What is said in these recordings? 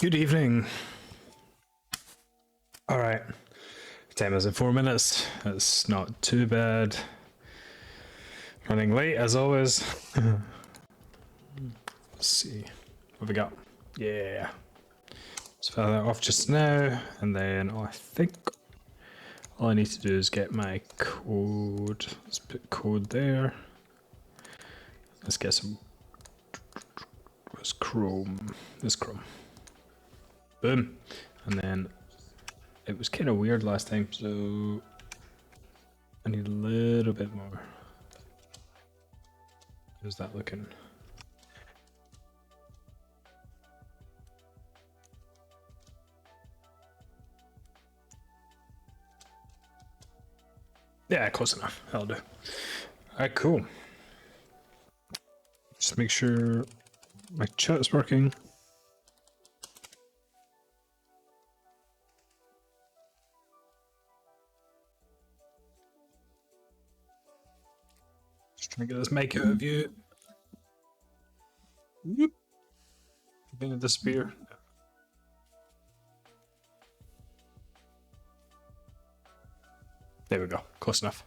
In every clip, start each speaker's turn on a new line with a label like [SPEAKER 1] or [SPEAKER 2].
[SPEAKER 1] Good evening. All right, time is at 4 minutes. That's not too bad. Running late as always. Let's see, what have we got? Yeah. Let's file that off just now, and then I think all I need to do is get my code. Let's put code there. Let's get some. Where's Chrome? This Chrome. Boom, and then it was kind of weird last time, so I need a little bit more. How's that looking? Yeah, close enough. That'll do. All right, cool. Just make sure my chat's working. Just trying to get this mic out of view. Whoop. Gonna disappear. There we go. Close enough.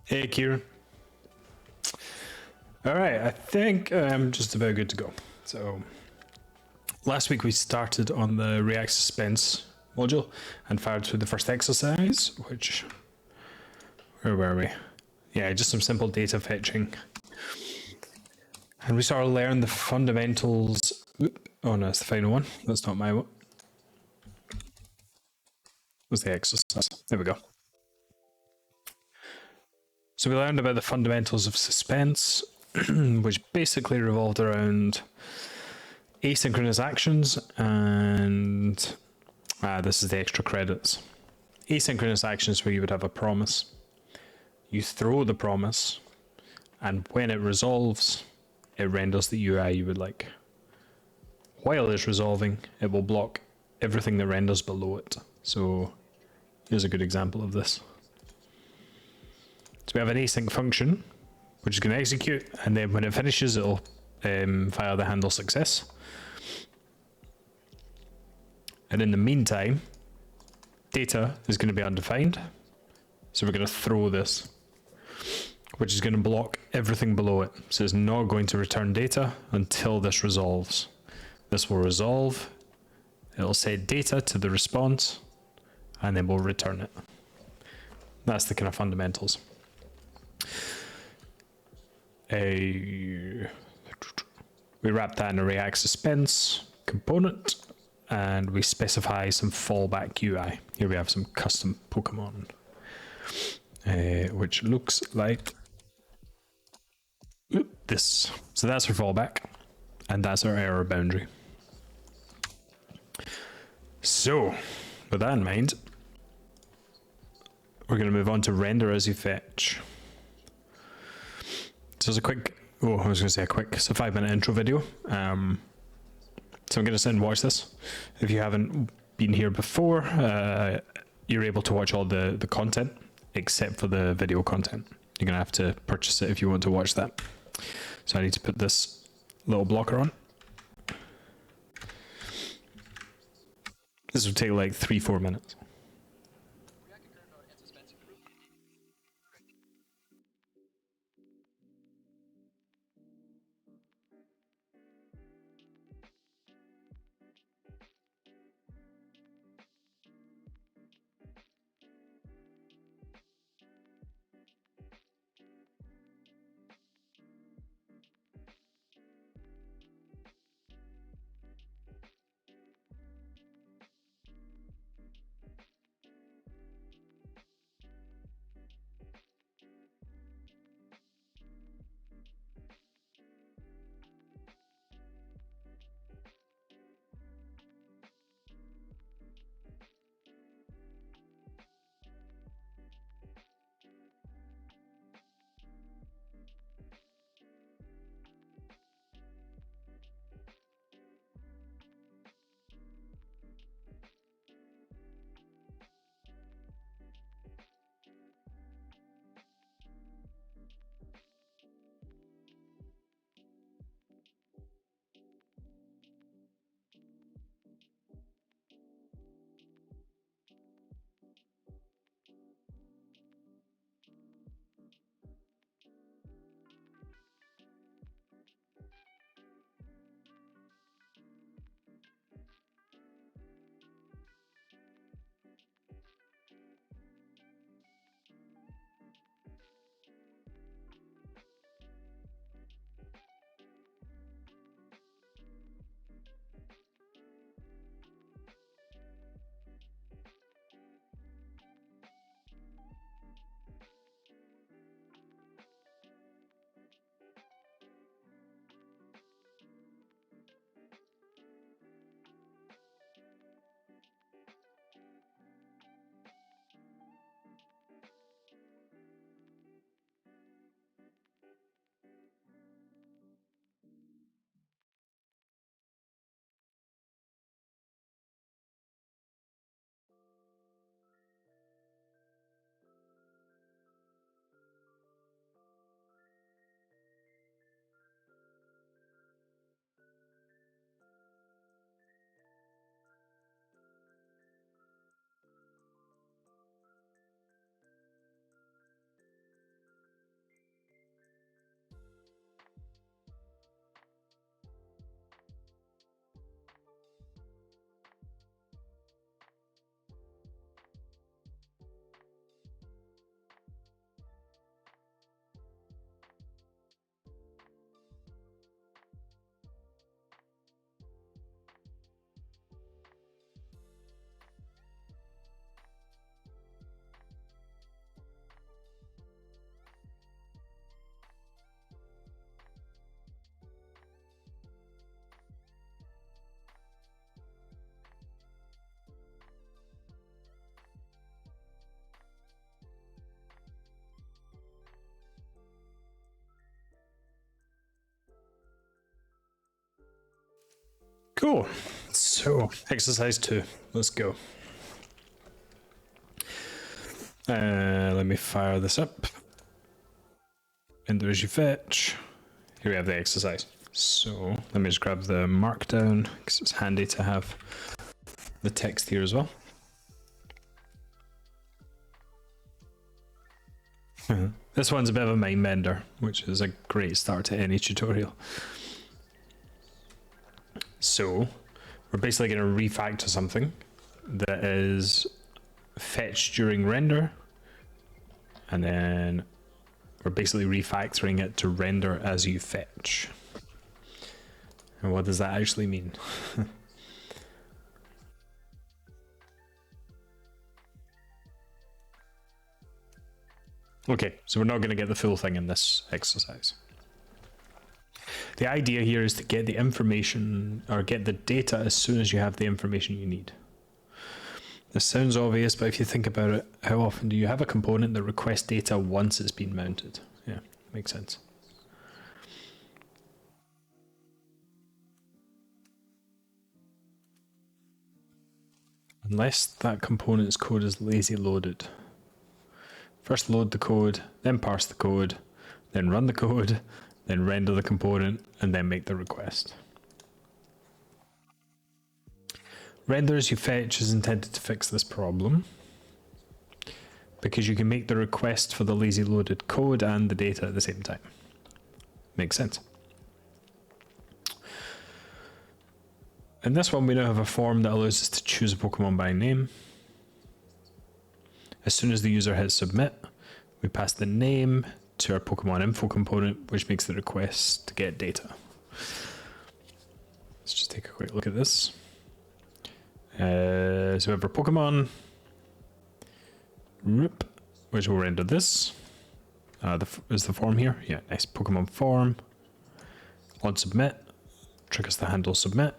[SPEAKER 1] Hey, Kieran. All right, I think I'm just about good to go. So, last week we started on the React Suspense module and fired through the first exercise, which, where were we? Yeah, just some simple data fetching. And we sort of learned the fundamentals. Oh no, it's the final one. That's not my one. Was the exercise. There we go. So we learned about the fundamentals of suspense, which basically revolved around asynchronous actions and this is the extra credits. Asynchronous actions where you would have a promise. You throw the promise, and when it resolves, it renders the UI you would like. While it's resolving, it will block everything that renders below it. So here's a good example of this. So we have an async function, which is going to execute, and then when it finishes, it'll fire the handle success. And in the meantime, data is going to be undefined. So we're going to throw this, which is going to block everything below it. So it's not going to return data until this resolves. This will resolve, it'll set data to the response, and then we'll return it. That's the kind of fundamentals. We wrap that in a React Suspense component, and we specify some fallback UI. Here we have some custom Pokemon, which looks like this. So that's our fallback, and that's our error boundary. So, with that in mind, we're going to move on to render as you fetch. So it's a quick, it's a 5-minute intro video. So I'm going to sit and watch this. If you haven't been here before, you're able to watch all the content except for the video content. You're going to have to purchase it if you want to watch that. So I need to put this little blocker on. This will take like 3-4 minutes. Cool. So, exercise 2. Let's go. Let me fire this up. And there's your fetch. Here we have the exercise. So, let me just grab the markdown because it's handy to have the text here as well. This one's a bit of a mind bender, which is a great start to any tutorial. So, we're basically going to refactor something that is fetched during render, and then we're basically refactoring it to render as you fetch. And what does that actually mean? Okay, so we're not going to get the full thing in this exercise. The idea here is to get the information, or get the data as soon as you have the information you need. This sounds obvious, but if you think about it, how often do you have a component that requests data once it's been mounted? Yeah, makes sense. Unless that component's code is lazy loaded. First load the code, then parse the code, then run the code, then render the component, and then make the request. Render as you fetch is intended to fix this problem, because you can make the request for the lazy loaded code and the data at the same time. Makes sense. In this one, we now have a form that allows us to choose a Pokemon by name. As soon as the user hits submit, we pass the name to our Pokemon info component, which makes the request to get data. Let's just take a quick look at this. So we have our Pokemon, which will render this. Is the form here? Yeah, nice. Pokemon form. On submit, triggers the handle submit,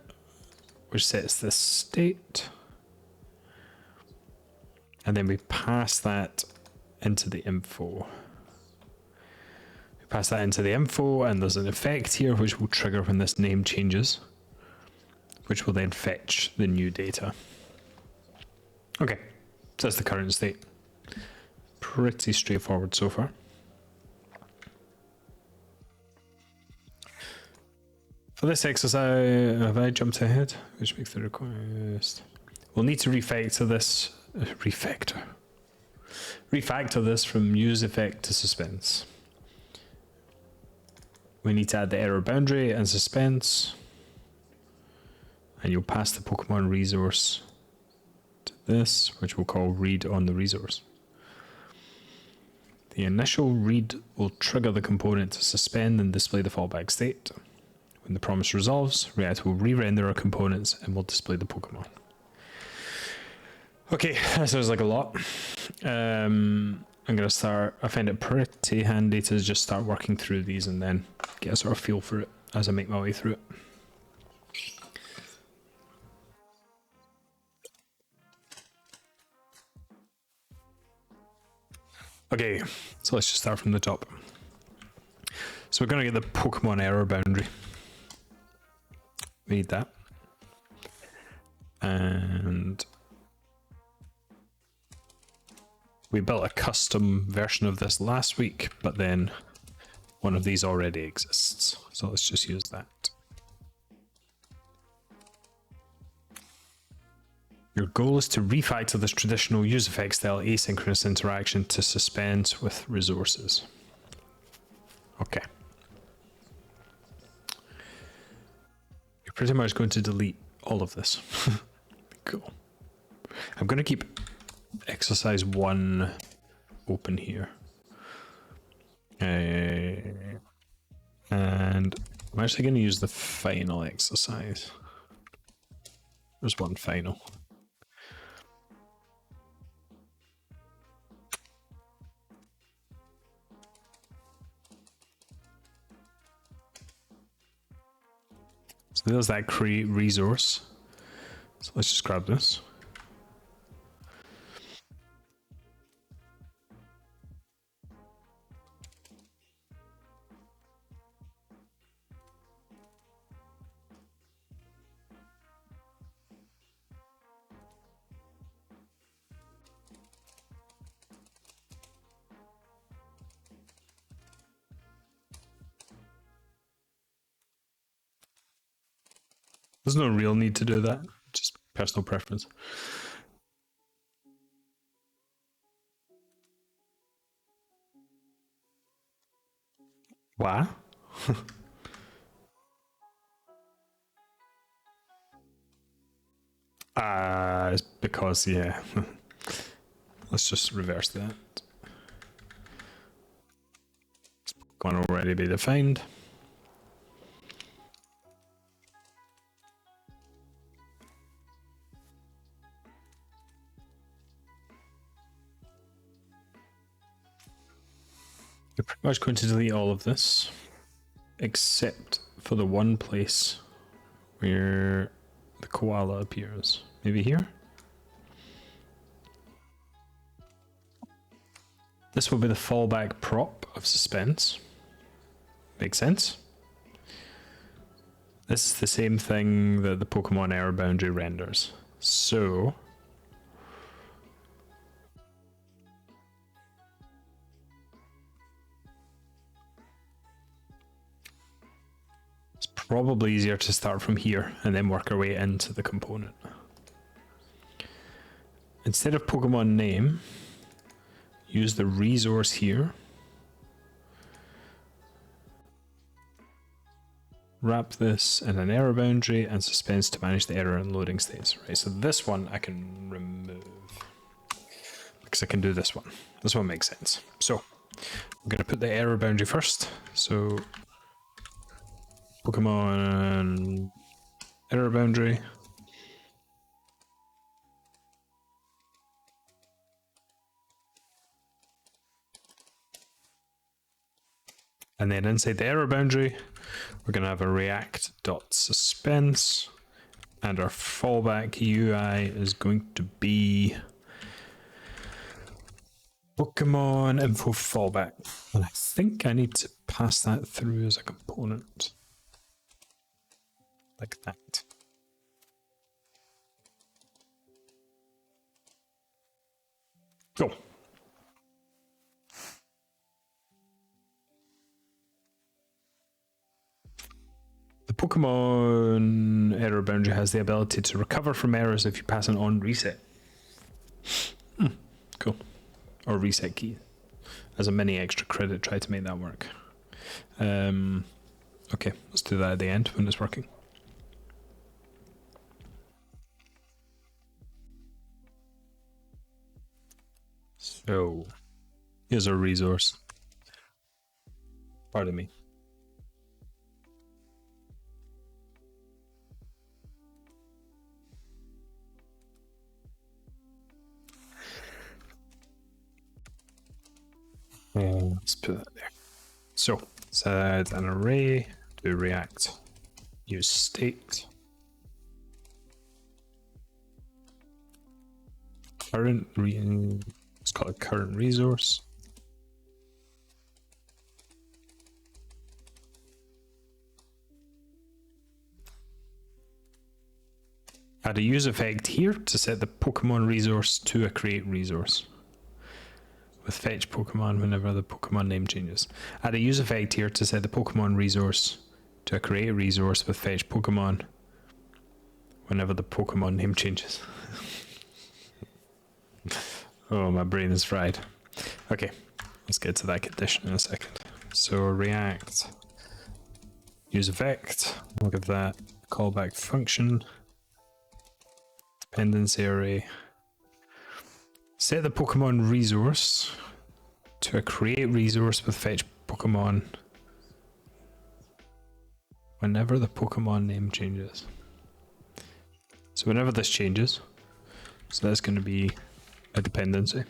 [SPEAKER 1] which sets this state. And then we pass that into the info. We pass that into the info, and there's an effect here which will trigger when this name changes, which will then fetch the new data. Okay, so that's the current state. Pretty straightforward so far. For this exercise, have I jumped ahead? Which makes the request. We'll need to refactor this. Refactor this from use effect to suspense. We need to add the error boundary and suspense. And you'll pass the Pokemon resource to this, which we'll call read on the resource. The initial read will trigger the component to suspend and display the fallback state. When the promise resolves, React will re-render our components and will display the Pokemon. Okay, that sounds like a lot. I'm going to start, I find it pretty handy to just start working through these and then get a sort of feel for it as I make my way through it. Okay, so let's just start from the top. So we're going to get the Pokemon error boundary. We need that. And we built a custom version of this last week, but then one of these already exists. So let's just use that. Your goal is to refactor this traditional use effect style asynchronous interaction to suspense with resources. Okay. You're pretty much going to delete all of this. Cool. I'm going to keep exercise 1 open here. And I'm actually going to use the final exercise. There's one final. So there's that create resource. So let's just grab this. There's no real need to do that, just personal preference. Why? It's because, yeah. Let's just reverse that. Can already be defined. You're pretty much going to delete all of this, except for the one place where the koala appears. Maybe here? This will be the fallback prop of suspense. Makes sense? This is the same thing that the Pokemon error boundary renders. So it's probably easier to start from here and then work our way into the component. Instead of Pokemon name, use the resource here. Wrap this in an error boundary and suspense to manage the error and loading states. Right, so this one I can remove because I can do this one. This one makes sense. So I'm going to put the error boundary first. So Pokemon error boundary. And then inside the error boundary, we're going to have a React.Suspense, and our fallback UI is going to be Pokemon info fallback. And I think I need to pass that through as a component. Like that. Go. The Pokemon error boundary has the ability to recover from errors if you pass an on reset. Cool. Or reset key. As a mini extra credit, try to make that work. Okay, let's do that at the end when it's working. So, here's our resource. Pardon me. Let's put that there. So, set an array, do React, use state. Let's call it current resource. Add a use effect here to set the Pokemon resource to a create resource. With fetch Pokemon whenever the Pokemon name changes. Add a use effect here to set the Pokemon resource to a create resource with fetch Pokemon whenever the Pokemon name changes. Oh, my brain is fried. Okay, let's get to that condition in a second. So React use effect, we'll give that callback function, dependency array. Set the Pokemon resource to a create resource with fetch Pokemon whenever the Pokemon name changes. So whenever this changes, so that's going to be a dependency.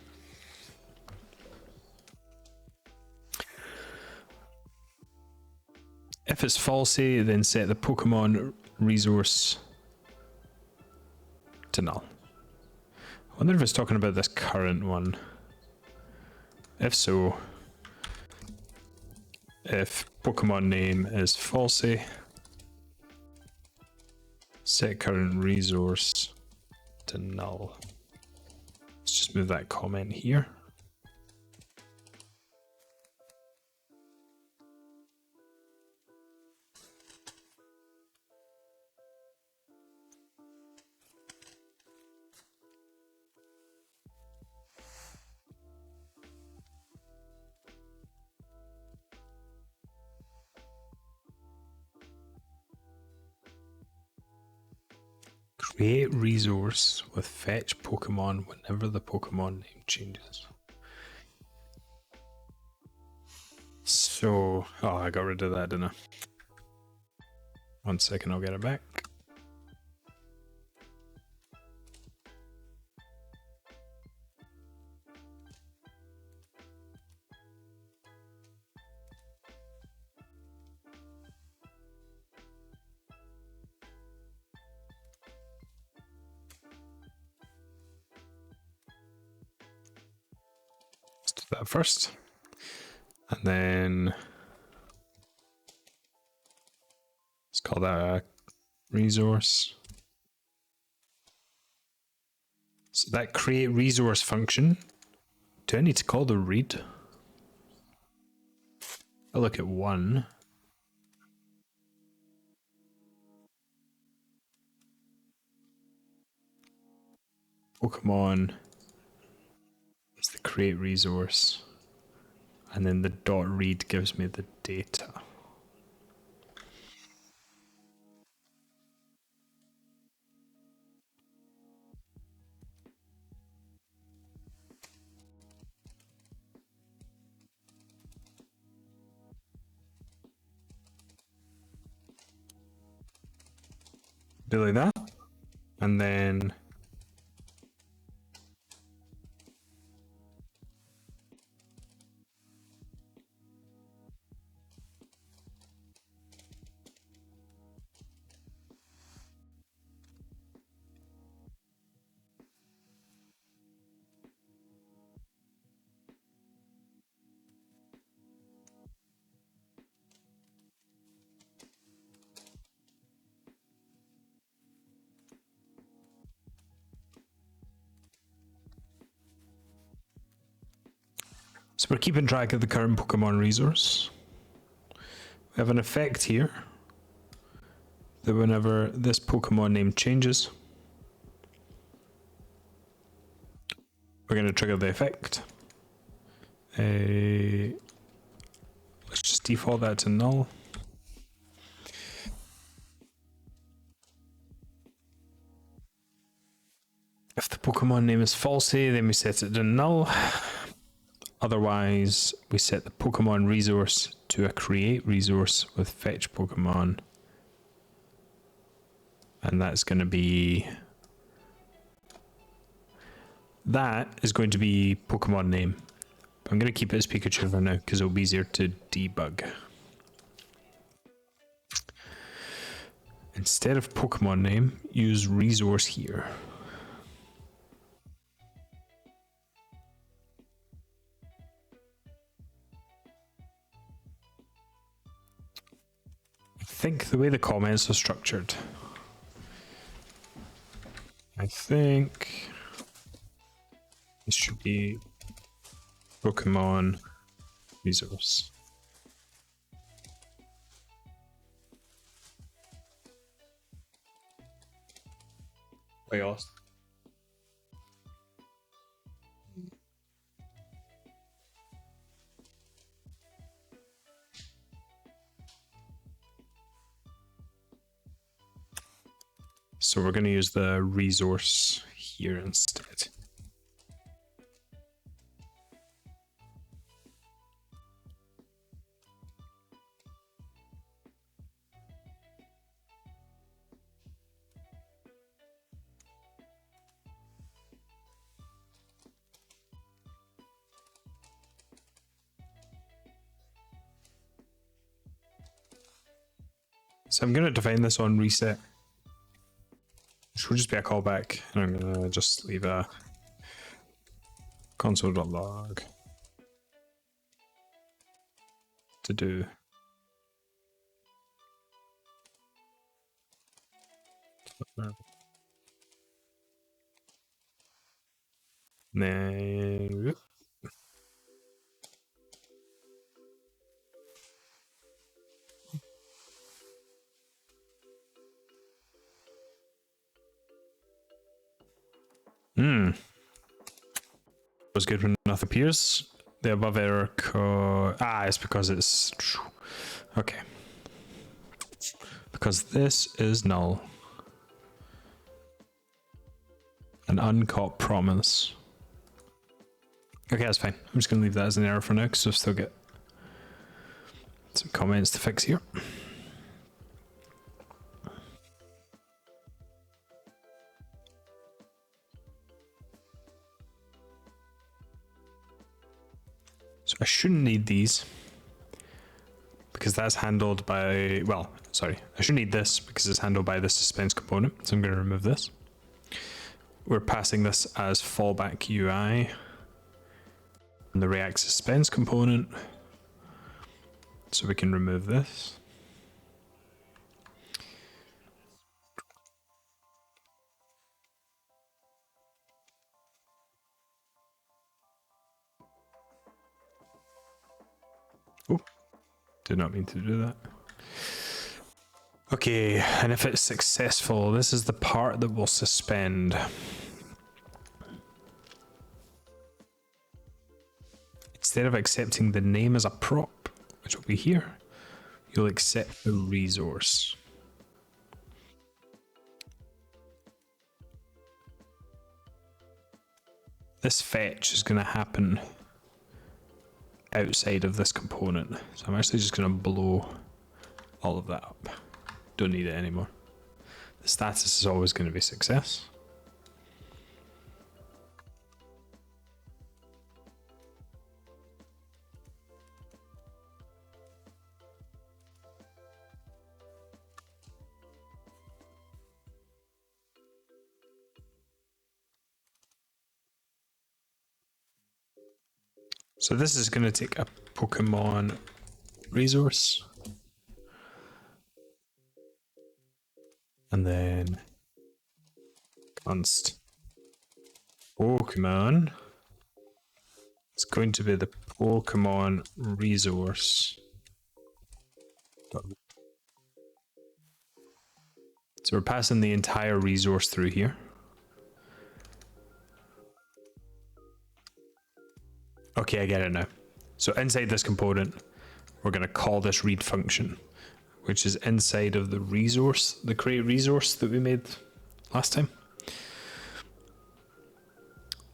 [SPEAKER 1] If it's falsy, then set the Pokemon resource to null. I wonder if it's talking about this current one. If so, if Pokemon name is falsy, set current resource to null. Let's just move that comment here. create resource with fetch Pokemon whenever the Pokemon name changes. So, oh, I got rid of that, didn't I? 1 second, I'll get it back. Let's do that first. And then let's call that a resource. So that create resource function, do I need to call the read? I'll look at 1. Pokemon is the create resource. And then the dot read gives me the data. Do like that. And then so we're keeping track of the current Pokemon resource. We have an effect here that whenever this Pokemon name changes, we're going to trigger the effect. Let's just default that to null. If the Pokemon name is falsy, then we set it to null. Otherwise, we set the Pokemon resource to a create resource with fetch Pokemon. And that's going to be... that is going to be Pokemon name. I'm going to keep it as Pikachu for now because it'll be easier to debug. Instead of Pokemon name, use resource here. I think the way the comments are structured, I think this should be Pokemon resource. Wait, Austin. So we're going to use the resource here instead. So I'm going to define this on reset, which will just be a callback, and I'm going to just leave a console.log to do. Then was good when nothing appears. The above error code. It's because it's okay. Because this is null. An uncaught promise. Okay, that's fine. I'm just going to leave that as an error for now because I've still got some comments to fix here. So I shouldn't need these because that's handled by, well, sorry, I shouldn't need this because it's handled by the suspense component. So I'm going to remove this. We're passing this as fallback UI and the React Suspense component. So we can remove this. Oh, did not mean to do that. Okay, and if it's successful, this is the part that will suspend. Instead of accepting the name as a prop, which will be here, you'll accept the resource. This fetch is going to happen outside of this component. So I'm actually just going to blow all of that up. Don't need it anymore. The status is always going to be success. So this is going to take a Pokemon resource. And then const Pokemon. It's going to be the Pokemon resource. So we're passing the entire resource through here. Okay, I get it now. So inside this component, we're going to call this read function, which is inside of the resource, the create resource that we made last time.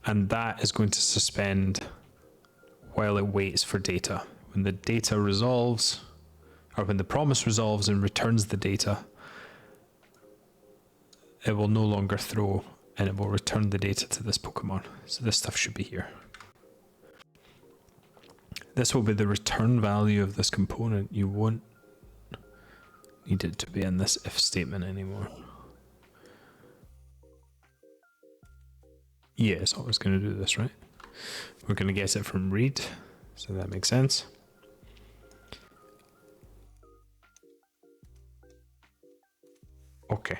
[SPEAKER 1] And that is going to suspend while it waits for data. When the data resolves, or when the promise resolves and returns the data, it will no longer throw and it will return the data to this Pokemon. So this stuff should be here. This will be the return value of this component. You won't need it to be in this if statement anymore. Yeah, it's always going to do this, right? We're going to get it from read, so that makes sense. Okay.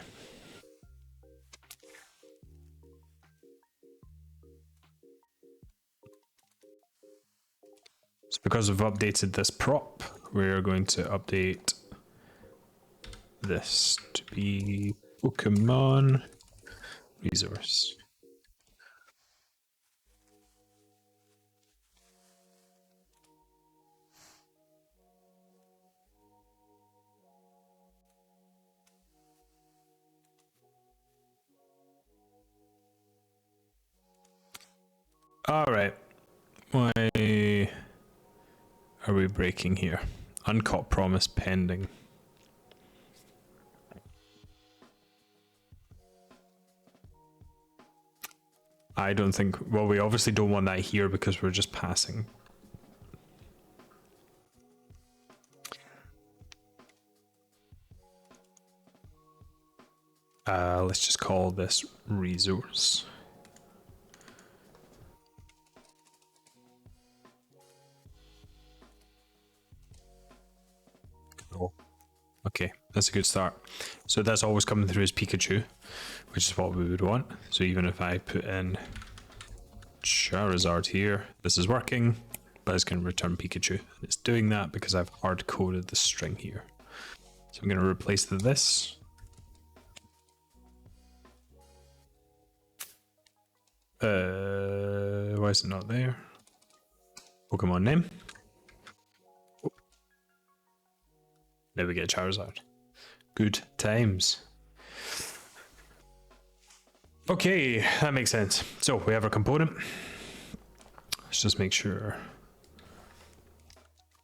[SPEAKER 1] So because we've updated this prop, we're going to update this to be Pokemon resource. All right. Why are we breaking here? Uncaught promise pending. I don't think, well, we obviously don't want that here because we're just passing. Let's just call this resource. Oh. Okay, that's a good start. So that's always coming through as Pikachu, which is what we would want. So even if I put in Charizard here, this is working, but it's going to return Pikachu. It's doing that because I've hard-coded the string here. So I'm going to replace this. Why is it not there? Pokemon name. Oh. There we get Charizard. Good times. Okay, that makes sense. So we have our component. Let's just make sure.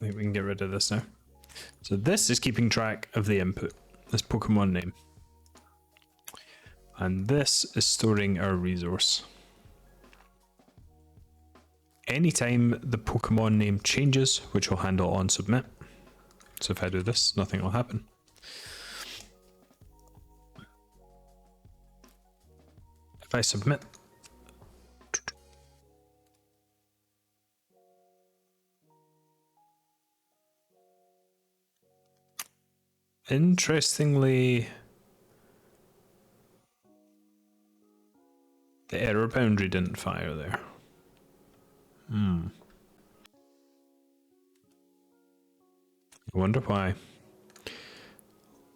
[SPEAKER 1] I think we can get rid of this now. So this is keeping track of the input, this Pokemon name. And this is storing our resource. Anytime the Pokemon name changes, which will handle on submit. So if I do this, nothing will happen. If I submit, interestingly, the error boundary didn't fire there. I wonder why.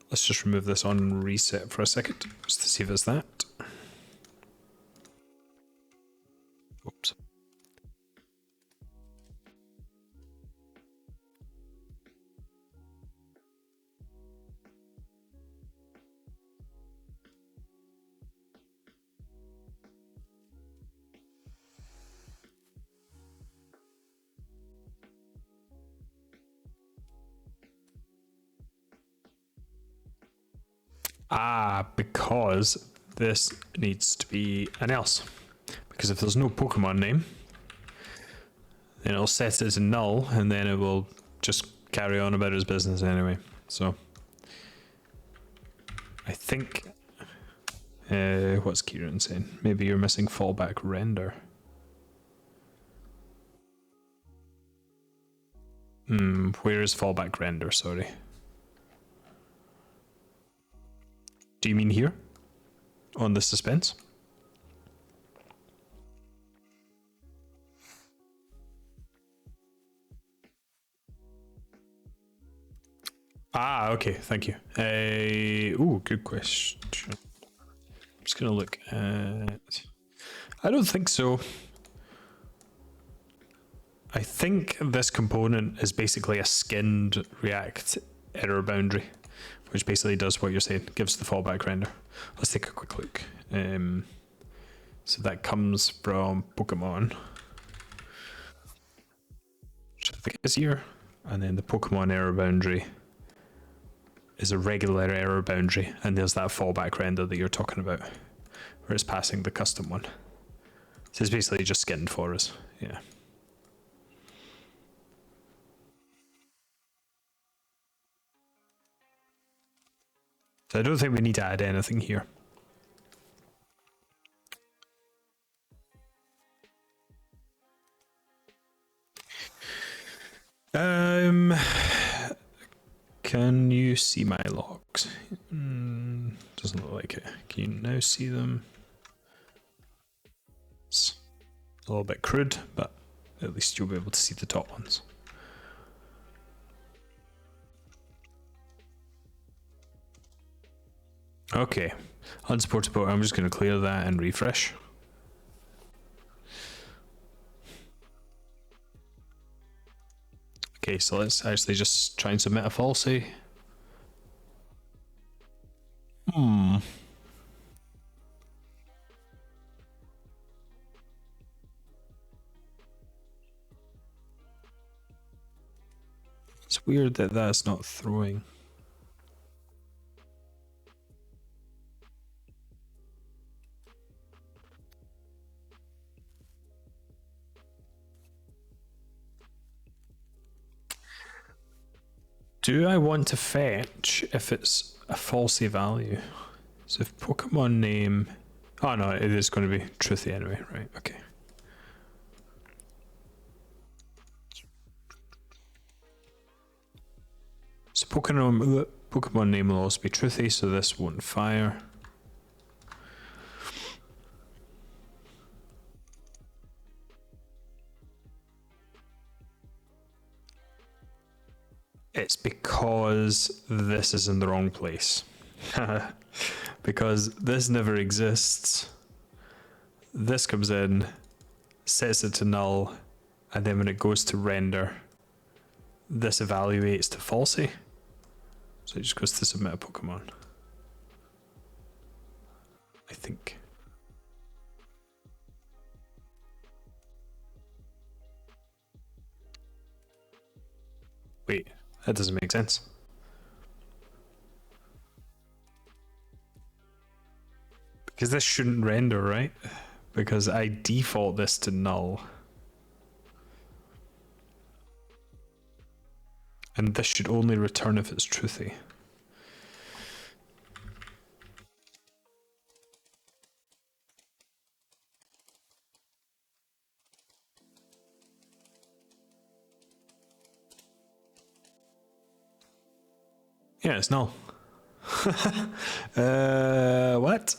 [SPEAKER 1] Let's just remove this on reset for a second, just to see if it's that. Oops. Because this needs to be an else. Because if there's no Pokemon name, then it'll set it to null, and then it will just carry on about its business anyway. So I think, what's Kieran saying? Maybe you're missing fallback render. Where is fallback render? Sorry. Do you mean here? On the suspense? Okay, thank you. Ooh, good question. I'm just gonna look at... I don't think so. I think this component is basically a skinned React error boundary, which basically does what you're saying, gives the fallback render. Let's take a quick look. So that comes from Pokemon, which I think is here, and then the Pokemon error boundary is a regular error boundary, and there's that fallback render that you're talking about, where it's passing the custom one. So it's basically just skinned for us, yeah. So I don't think we need to add anything here. Can you see my logs? Doesn't look like it. Can you now see them? It's a little bit crude, but at least you'll be able to see the top ones. Okay, unsupportable. I'm just going to clear that and refresh. Okay, so let's actually just try and submit a falsie. It's weird that that's not throwing. Do I want to fetch if it's a falsy value? So if Pokemon name... Oh no, it is going to be truthy anyway, right, okay. So Pokemon name will also be truthy, so this won't fire. It's because this is in the wrong place. Because this never exists. This comes in, sets it to null, and then when it goes to render, this evaluates to falsy. So it just goes to submit a Pokemon. I think. Wait, that doesn't make sense. Because this shouldn't render, right? Because I default this to null. And this should only return if it's truthy. Yeah, it's null. What?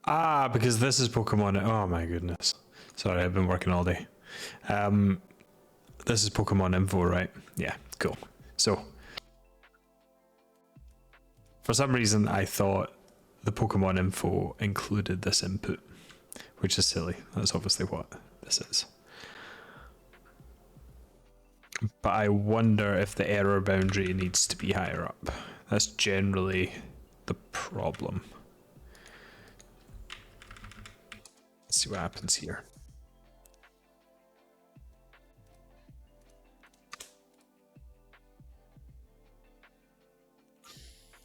[SPEAKER 1] Ah, because this is Pokemon. Oh my goodness. Sorry, I've been working all day. This is Pokemon info, right? Yeah, cool. So, for some reason, I thought the Pokemon info included this input, which is silly. That's obviously what this is. But I wonder if the error boundary needs to be higher up. That's generally the problem. Let's see what happens here.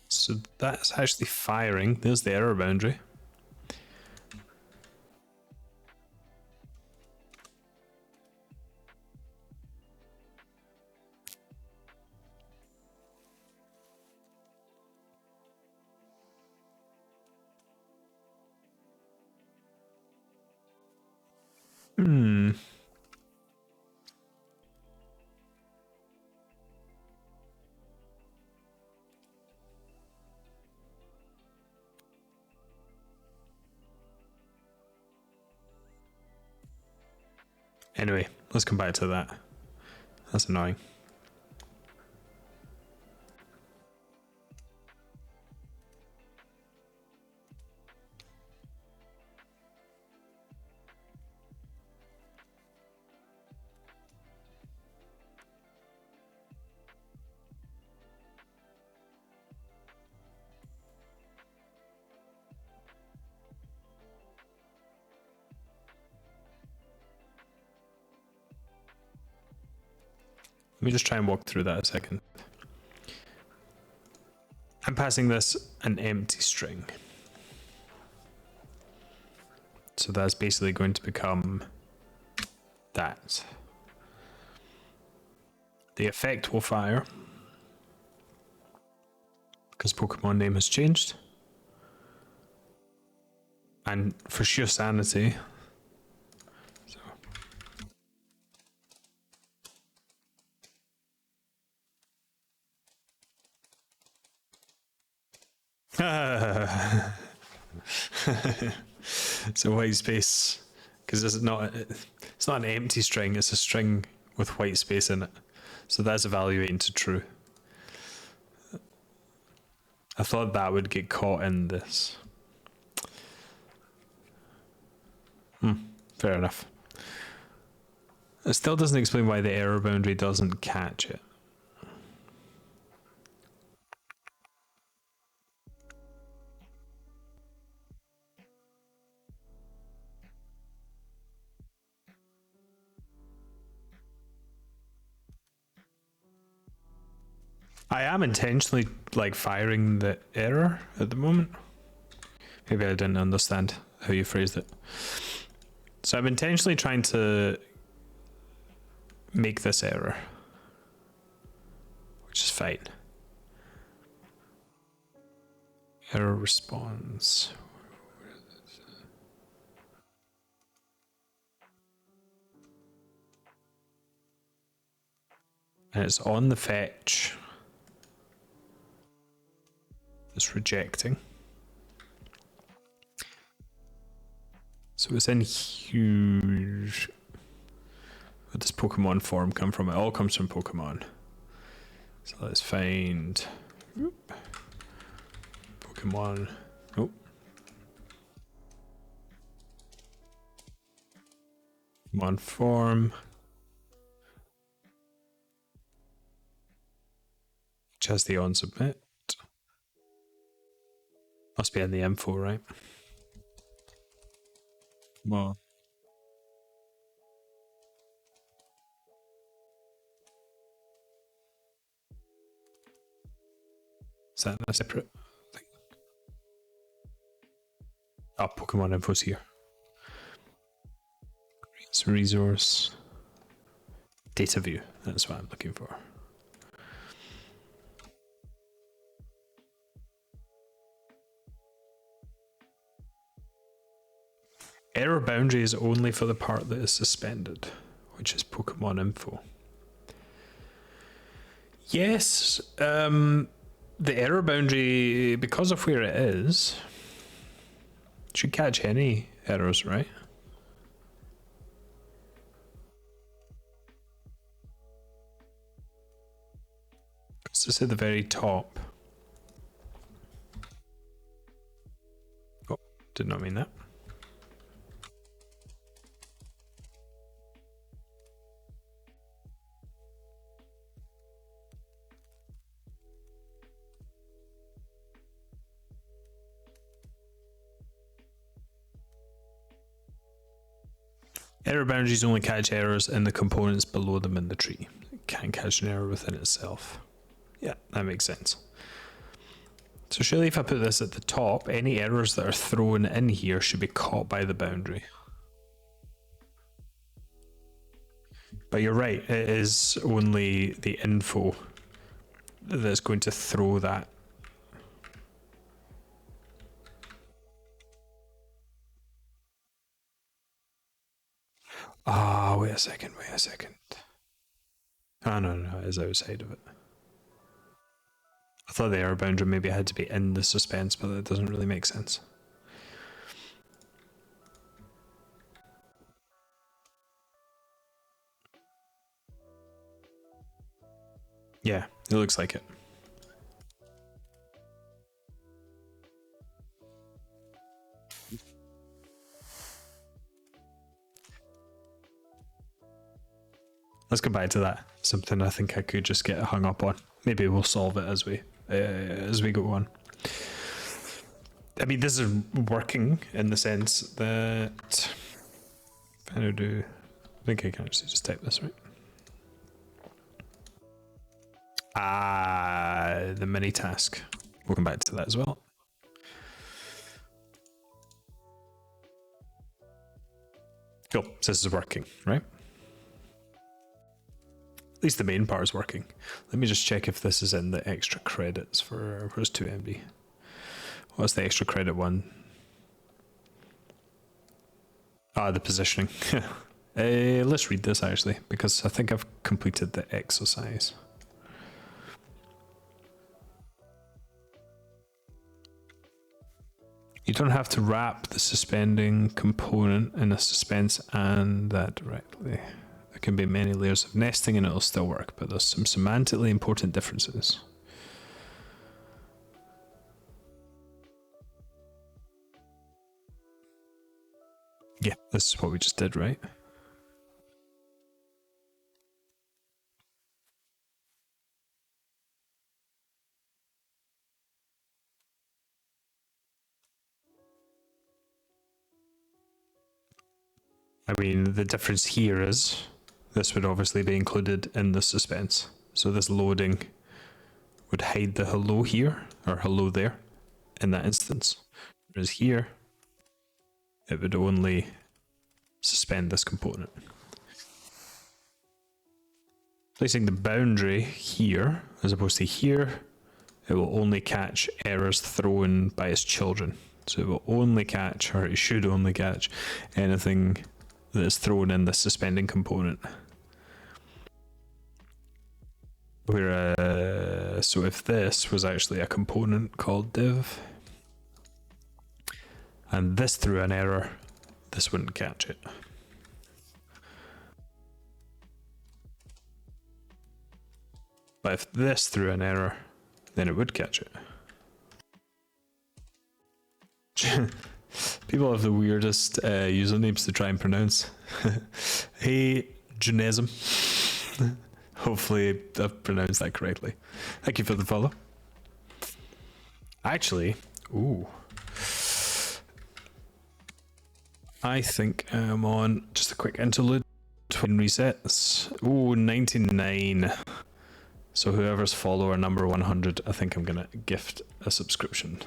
[SPEAKER 1] So that's actually firing. There's the error boundary. Anyway, let's come back to that. That's annoying. Let me just try and walk through that a second. I'm passing this an empty string. So that's basically going to become that. The effect will fire because Pokemon name has changed. And for sheer sanity, so white space, because it's not an empty string, it's a string with white space in it. So that's evaluating to true. I thought that would get caught in this. Fair enough. It still doesn't explain why the error boundary doesn't catch it. I am intentionally like firing the error at the moment. Maybe I didn't understand how you phrased it. So I'm intentionally trying to make this error, which is fine. Error response. And it's on the fetch. It's rejecting. So it's in huge. Where does Pokemon form come from? It all comes from Pokemon. So let's find Pokemon. Oh. Pokemon form. Which has the on submit. Must be in the info, right? Come on. Is that a separate thing? Oh, Pokemon info's here. It's resource. Data view. That's what I'm looking for. Error boundary is only for the part that is suspended, which is Pokemon info. Yes, the error boundary, because of where it is, should catch any errors, right? Because it's at the very top. Oh, did not mean that. Error boundaries only catch errors in the components below them in the tree. It can't catch an error within itself. Yeah, that makes sense. So surely if I put this at the top, any errors that are thrown in here should be caught by the boundary. But you're right, it is only the info that's going to throw that. Ah, wait a second. Oh, no, it is outside of it. I thought the error boundary maybe had to be in the suspense, but that doesn't really make sense. Yeah, it looks like it. Let's go back to that. Something I think I could just get hung up on. Maybe we'll solve it as we go on. I mean, this is working in the sense that I think I can actually just type this, right? The mini task. We'll come back to that as well. Cool. So this is working, right? At least the main part is working. Let me just check if this is in the extra credits for where's 2MB. What's the extra credit one? The positioning. Let's read this actually, because I think I've completed the exercise. You don't have to wrap the suspending component in a suspense and that directly. There can be many layers of nesting and it'll still work, but there's some semantically important differences. Yeah, this is what we just did, right? I mean, the difference here is this would obviously be included in the suspense. So this loading would hide the hello here or hello there in that instance. Whereas here, it would only suspend this component. Placing the boundary here as opposed to here, it will only catch errors thrown by its children. So it will only catch, or it should only catch, anything that is thrown in the suspending component. Whereas, so if this was actually a component called div, and this threw an error, this wouldn't catch it. But if this threw an error, then it would catch it. People have the weirdest usernames to try and pronounce. Hey, Junesm. Hopefully I've pronounced that correctly. Thank you for the follow. Actually, ooh. I think I'm on just a quick interlude. Twin resets. Ooh, 99. So whoever's follower number 100, I think I'm gonna gift a subscription.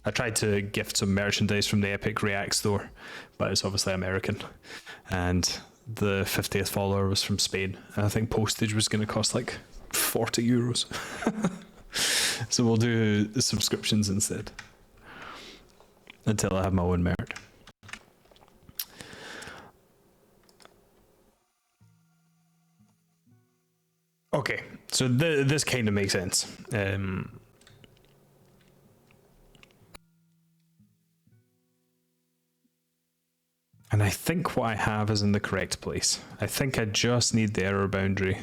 [SPEAKER 1] I tried to gift some merchandise from the Epic React store, but it's obviously American. And the 50th follower was from Spain. And I think postage was going to cost like 40 euros. So we'll do subscriptions instead until I have my own merch. Okay, so this kind of makes sense. And I think what I have is in the correct place. I think I just need the error boundary.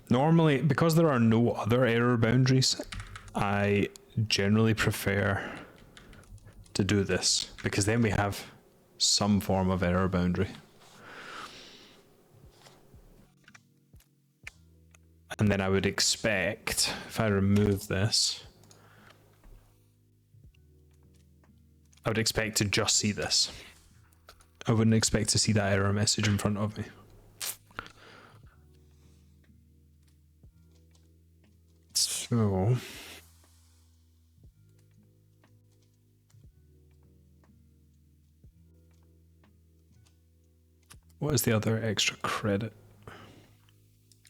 [SPEAKER 1] Normally, because there are no other error boundaries, I generally prefer to do this, because then we have some form of error boundary. And then I would expect, if I remove this, I would expect to just see this. I wouldn't expect to see that error message in front of me. So what is the other extra credit?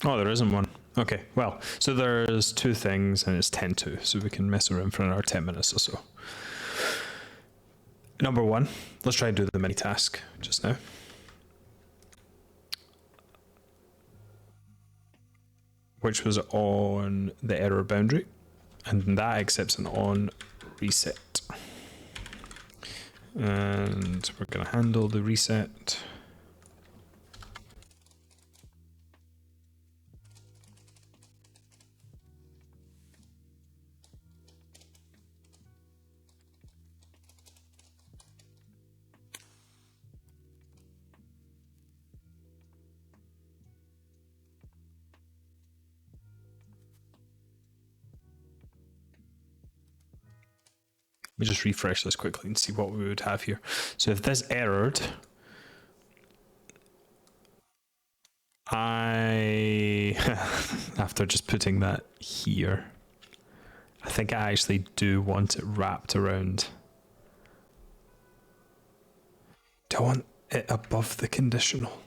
[SPEAKER 1] Oh, there isn't one. Okay, well, so there's two things and it's 10:02, so we can mess around for another 10 minutes or so. Number one, let's try and do the mini task just now. Which was on the error boundary, and that accepts an on reset. And we're going to handle the reset. Let me just refresh this quickly and see what we would have here. So if this errored, after just putting that here, I think I actually do want it wrapped around. Do I want it above the conditional?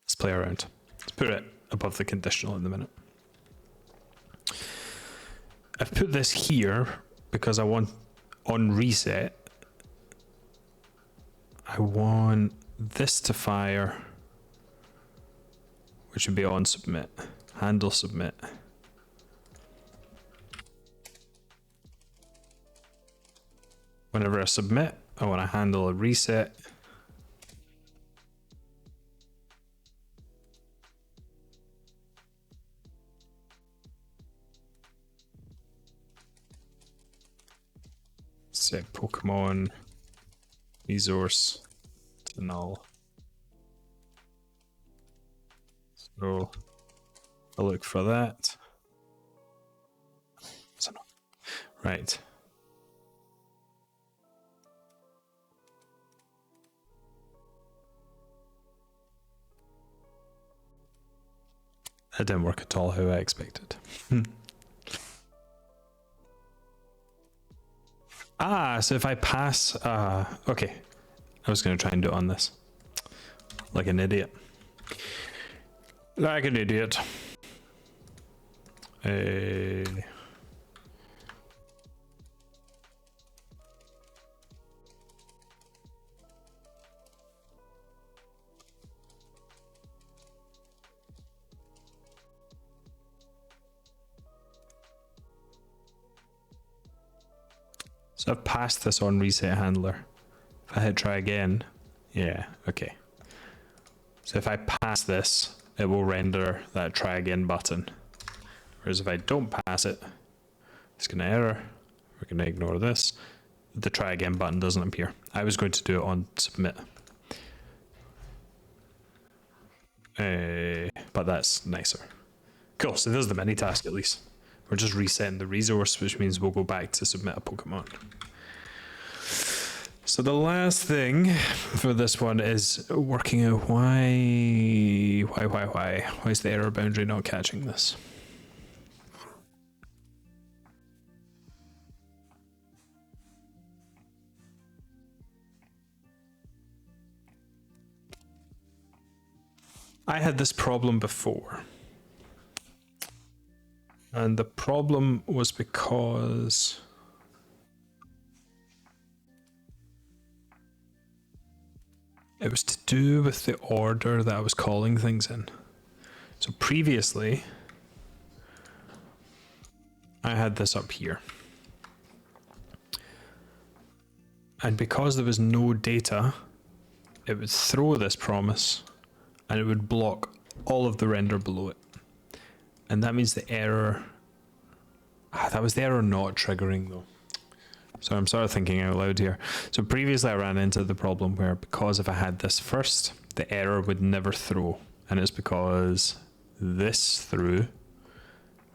[SPEAKER 1] Let's play around. Let's put it above the conditional in a minute. I've put this here because I want on reset, I want this to fire, which would be on submit, handle submit. Whenever I submit, I want to handle a reset. Set Pokemon resource to null. So I'll look for that. Right. That didn't work at all how I expected. So if I pass, okay. I was going to try and do it on this. Like an idiot. Like an idiot. So I've passed this on reset handler. If I hit try again, yeah, okay. So if I pass this, it will render that try again button. Whereas if I don't pass it, it's going to error. We're going to ignore this. The try again button doesn't appear. I was going to do it on submit. But that's nicer. Cool, so this is the mini task at least. We're just resetting the resource, which means we'll go back to submit a Pokemon. So the last thing for this one is working out why is the error boundary not catching this? I had this problem before. And the problem was because it was to do with the order that I was calling things in. So previously, I had this up here. And because there was no data, it would throw this promise and it would block all of the render below it. And that means the error, that was the error not triggering though. So I'm sort of thinking out loud here. So previously I ran into the problem where because if I had this first, the error would never throw. And it's because this threw,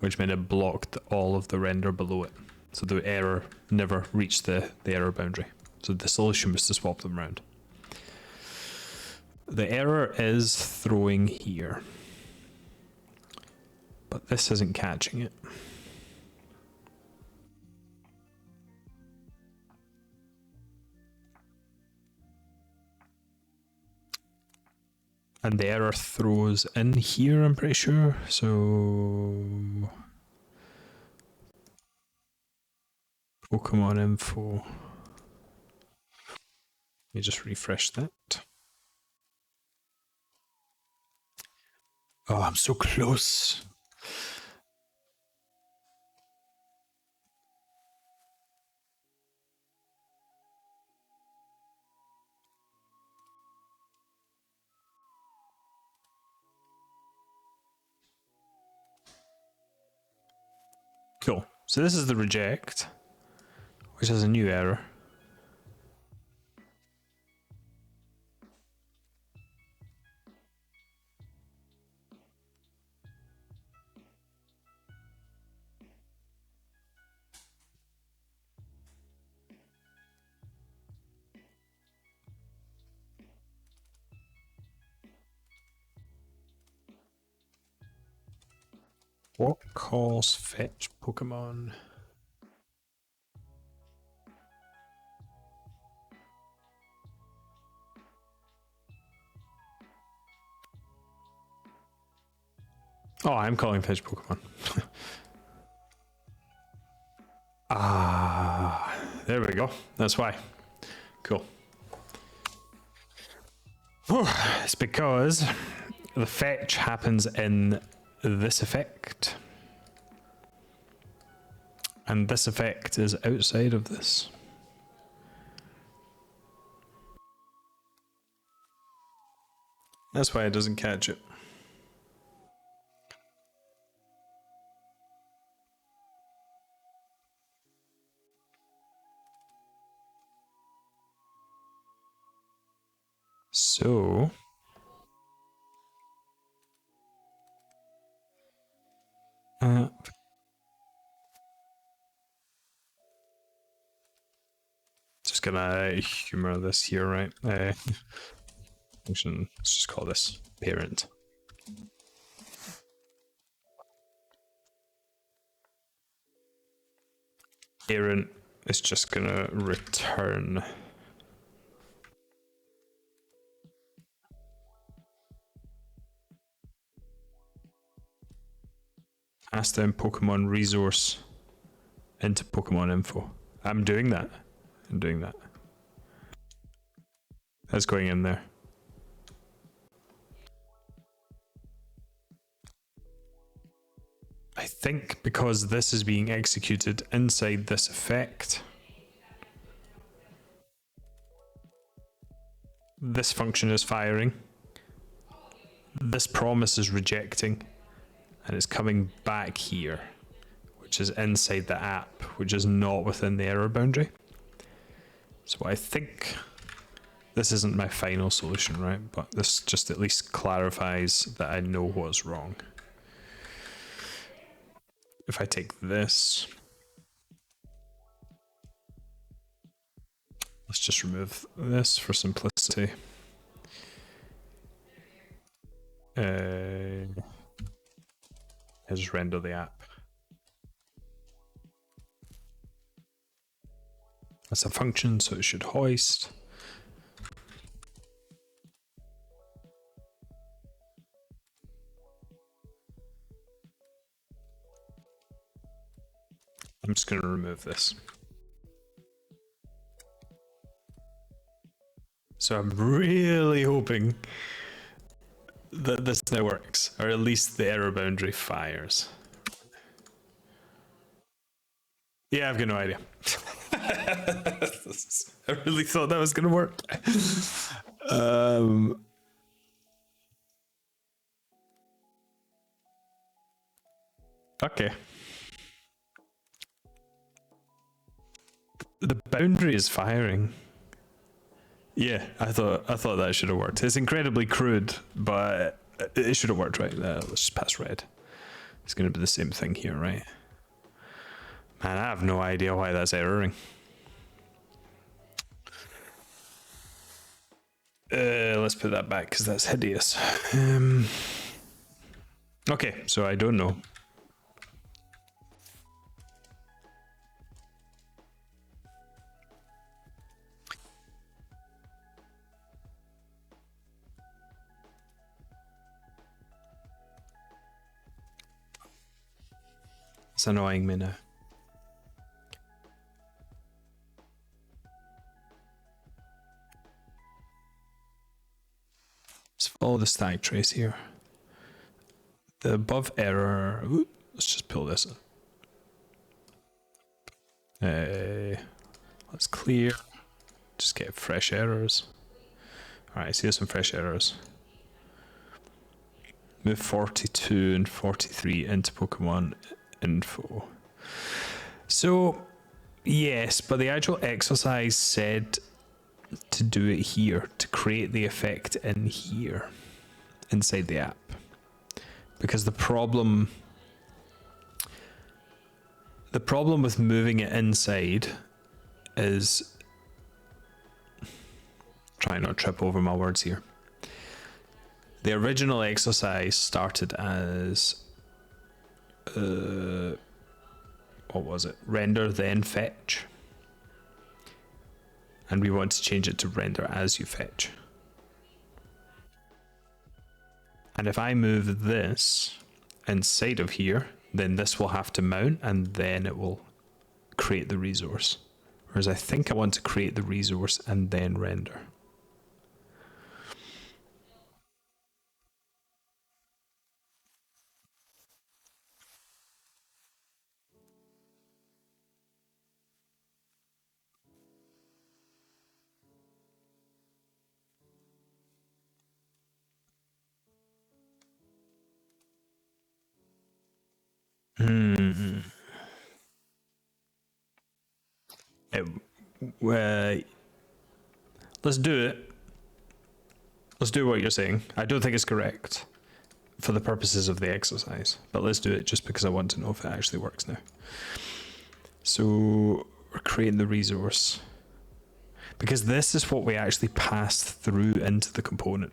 [SPEAKER 1] which meant it blocked all of the render below it. So the error never reached the error boundary. So the solution was to swap them around. The error is throwing here, but this isn't catching it. And the error throws in here, I'm pretty sure. So Pokemon info. Let me just refresh that. Oh, I'm so close. Cool. So this is the reject, which has a new error. What calls fetch Pokemon? Oh, I'm calling fetch Pokemon. There we go. That's why. Cool. It's because the fetch happens in this effect. And this effect is outside of this. That's why it doesn't catch it. So just gonna humor this here, right? Function. Let's just call this parent. Parent is just gonna return pass down Pokemon resource into Pokemon info. I'm doing that. That's going in there. I think because this is being executed inside this effect, this function is firing, this promise is rejecting, and it's coming back here, which is inside the app, which is not within the error boundary. So I think this isn't my final solution, right? But this just at least clarifies that I know what's wrong. if I take this, let's just remove this for simplicity. I just render the app. That's a function, so it should hoist. I'm just going to remove this. So I'm really hoping that this now works, or at least the error boundary fires. Yeah, I've got no idea. I really thought that was going to work. Okay. The boundary is firing. Yeah, I thought that should have worked. It's incredibly crude, but it should have worked, right? Let's just pass red. It's going to be the same thing here, right? Man, I have no idea why that's erroring. Let's put that back because that's hideous. Okay, so I don't know. It's annoying me now. Let's follow the stack trace here. The above error. Let's just pull this. Let's clear. Just get fresh errors. Alright, so here's some fresh errors. Move 42 and 43 into Pokemon info. So, yes, but the actual exercise said to do it here, to create the effect in here, inside the app. Because the problem with moving it inside is, try not to trip over my words here. The original exercise started as what was it? Render then fetch. And we want to change it to render as you fetch. And if I move this inside of here, then this will have to mount and then it will create the resource. Whereas I think I want to create the resource and then render. Let's do it. Let's do what you're saying. I don't think it's correct for the purposes of the exercise, but let's do it just because I want to know if it actually works now. So we're creating the resource because this is what we actually passed through into the component,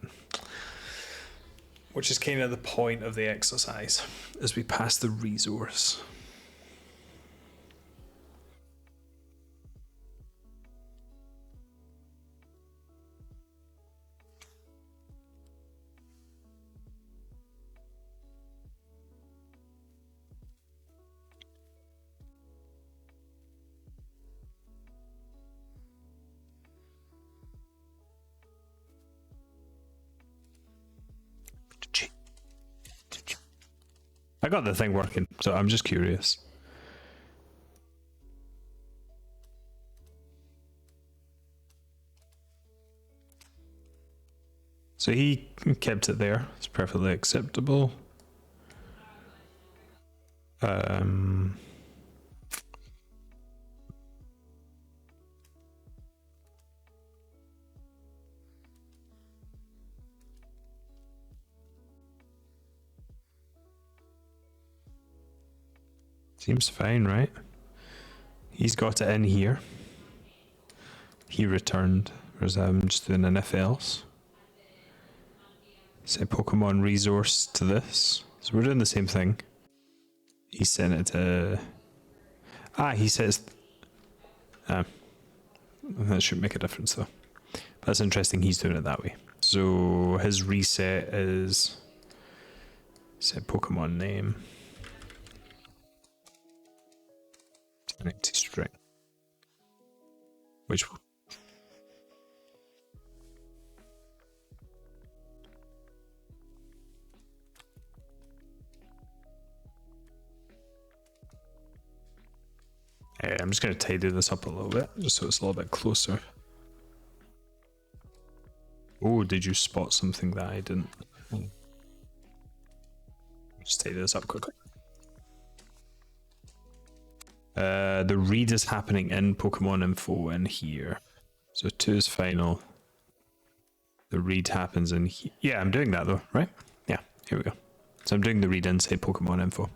[SPEAKER 1] which is kind of the point of the exercise, is we pass the resource. I got the thing working, so I'm just curious. So he kept it there. It's perfectly acceptable. Seems fine, right? He's got it in here. He returned, whereas I'm just doing an if else. Say Pokemon resource to this. So we're doing the same thing. He sent it to... he says... that should make a difference though. That's interesting, he's doing it that way. So his reset is... set Pokemon name. An empty string. Which... I'm just going to tidy this up a little bit, just so it's a little bit closer. Oh, did you spot something that I didn't? Just tidy this up quickly. The read is happening in Pokemon info in here. So 2 is final. The read happens in here. Yeah, I'm doing that though, right? Yeah, here we go. So I'm doing the read inside Pokemon info.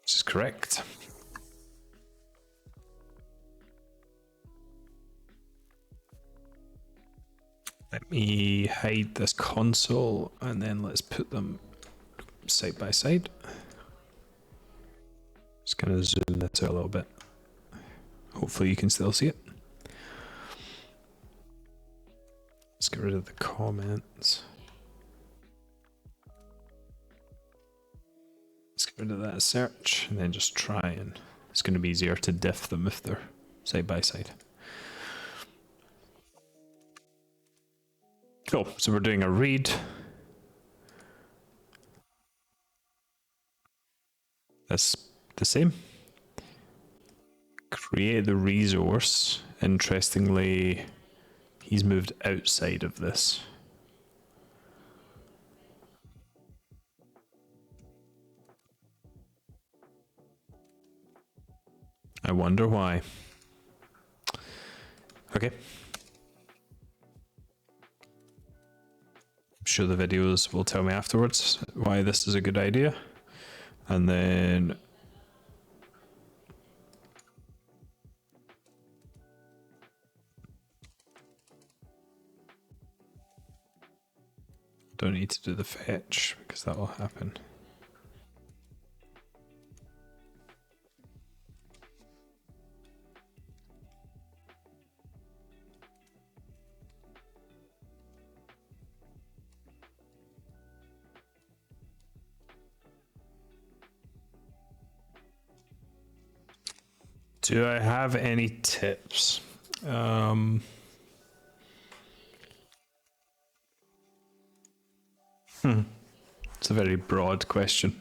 [SPEAKER 1] Which is correct. Let me hide this console and then let's put them side by side. Just gonna zoom this out a little bit. Hopefully you can still see it. Let's get rid of the comments. Let's get rid of that search and then just try, and it's going to be easier to diff them if they're side by side. Cool, so we're doing a read. That's the same. Create the resource. Interestingly, he's moved outside of this. I wonder why. Okay. I'm sure the videos will tell me afterwards why this is a good idea. And then don't need to do the fetch because that will happen. Do I have any tips? It's a very broad question.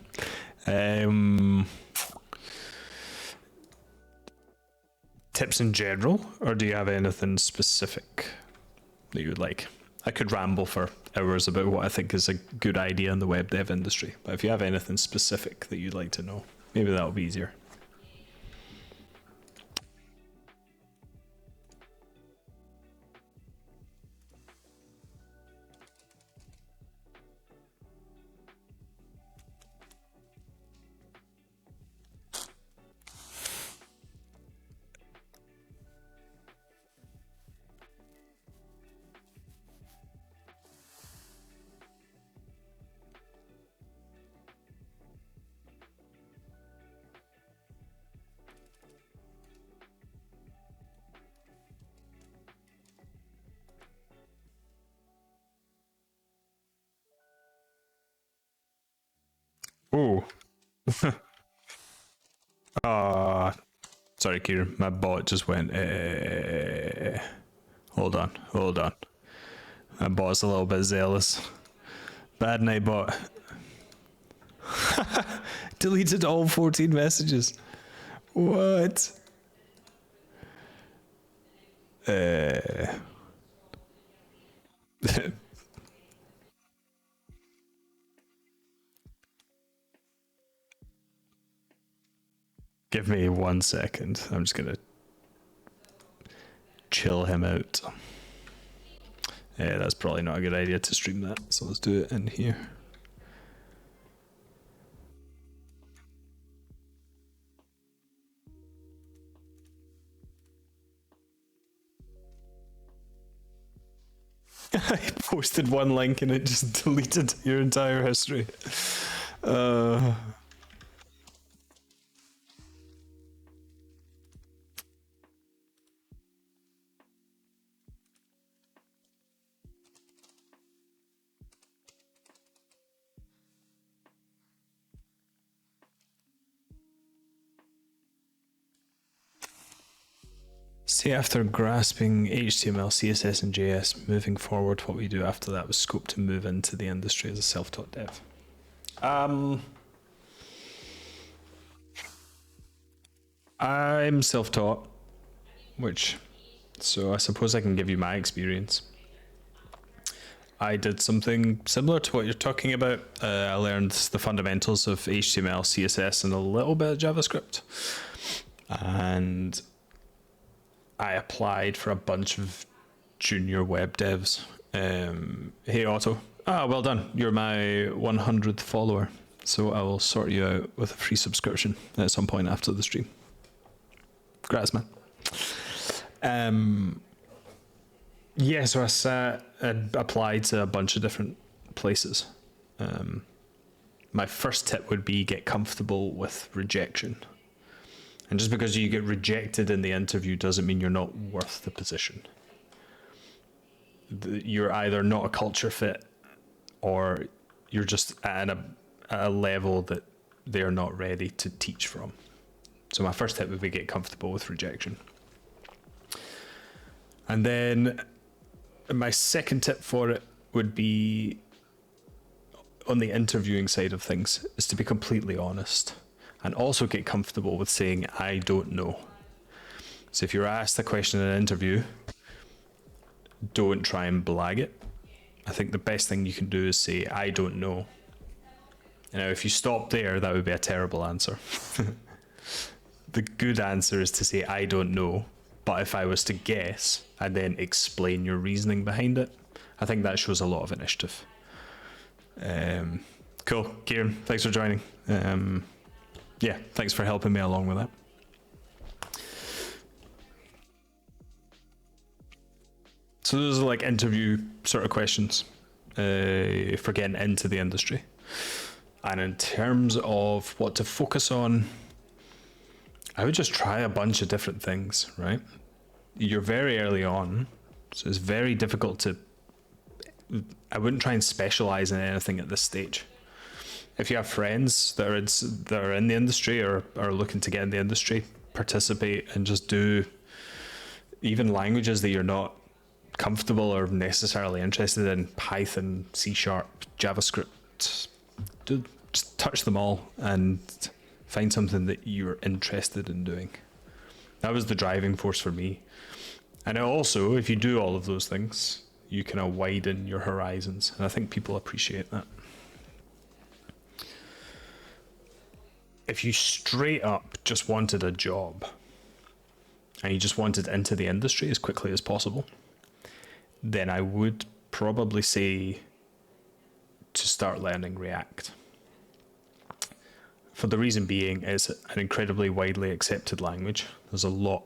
[SPEAKER 1] Tips in general, or do you have anything specific that you would like? I could ramble for hours about what I think is a good idea in the web dev industry, but if you have anything specific that you'd like to know, maybe that'll be easier. Oh. Sorry, Kieran. My bot just went. Hold on. My bot's a little bit zealous. Bad night, bot. Deleted all 14 messages. What? Give me 1 second. I'm just gonna chill him out. Yeah, that's probably not a good idea to stream that. So let's do it in here. I posted one link and it just deleted your entire history. See, after grasping HTML, CSS, and JS, moving forward, what we do after that was scope to move into the industry as a self-taught dev. I'm self-taught, so I suppose I can give you my experience. I did something similar to what you're talking about. I learned the fundamentals of HTML, CSS, and a little bit of JavaScript. And I applied for a bunch of junior web devs. Hey Otto, well done. You're my 100th follower. So I will sort you out with a free subscription at some point after the stream. Congrats, man. Yeah, so I applied to a bunch of different places. My first tip would be get comfortable with rejection. And just because you get rejected in the interview doesn't mean you're not worth the position. You're either not a culture fit or you're just at a level that they're not ready to teach from. So my first tip would be get comfortable with rejection. And then my second tip for it would be on the interviewing side of things is to be completely honest and also get comfortable with saying, I don't know. So if you're asked a question in an interview, don't try and blag it. I think the best thing you can do is say, I don't know. Now, if you stop there, that would be a terrible answer. The good answer is to say, I don't know. But if I was to guess and then explain your reasoning behind it, I think that shows a lot of initiative. Cool. Kieran, thanks for joining. Yeah, thanks for helping me along with that. So those are like interview sort of questions for getting into the industry. And in terms of what to focus on, I would just try a bunch of different things, right? You're very early on, so it's very difficult to, I wouldn't try and specialize in anything at this stage. If you have friends that are in the industry or are looking to get in the industry, participate and just do even languages that you're not comfortable or necessarily interested in, Python, C#, JavaScript, just touch them all and find something that you're interested in doing. That was the driving force for me. And also, if you do all of those things, you kind of widen your horizons. And I think people appreciate that. If you straight up just wanted a job and you just wanted into the industry as quickly as possible, then I would probably say to start learning React. For the reason being, it's an incredibly widely accepted language. There's a lot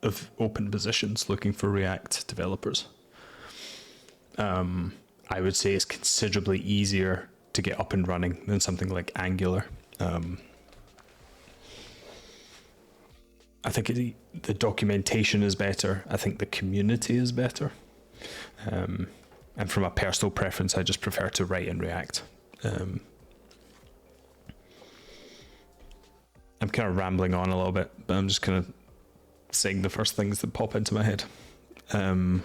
[SPEAKER 1] of open positions looking for React developers. I would say it's considerably easier to get up and running than something like Angular. I think the documentation is better. I think the community is better. And from a personal preference, I just prefer to write in React. I'm kind of rambling on a little bit, but I'm just kind of saying the first things that pop into my head. I'm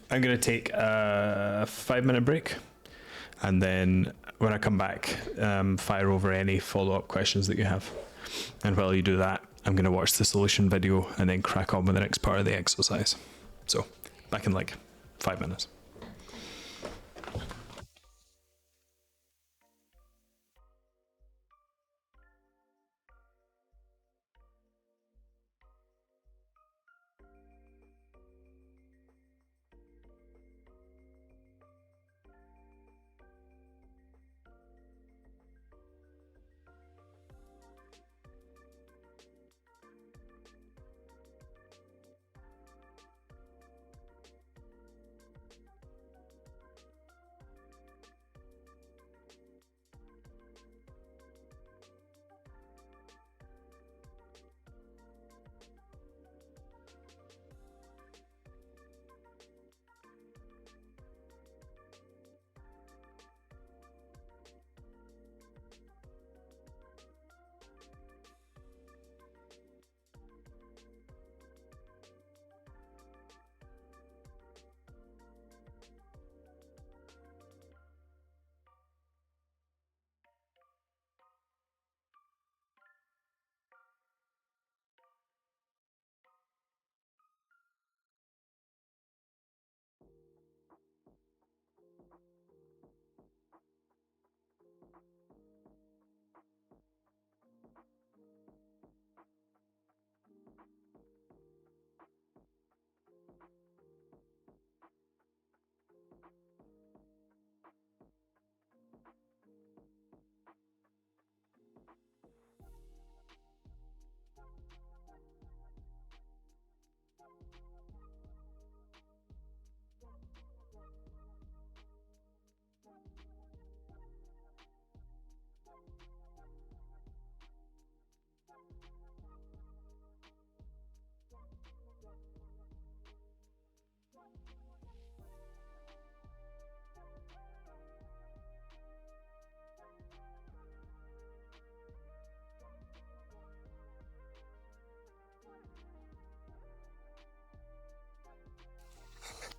[SPEAKER 1] going to take a 5-minute break, and then when I come back, fire over any follow-up questions that you have. And while you do that, I'm going to watch the solution video and then crack on with the next part of the exercise. So back in like 5 minutes.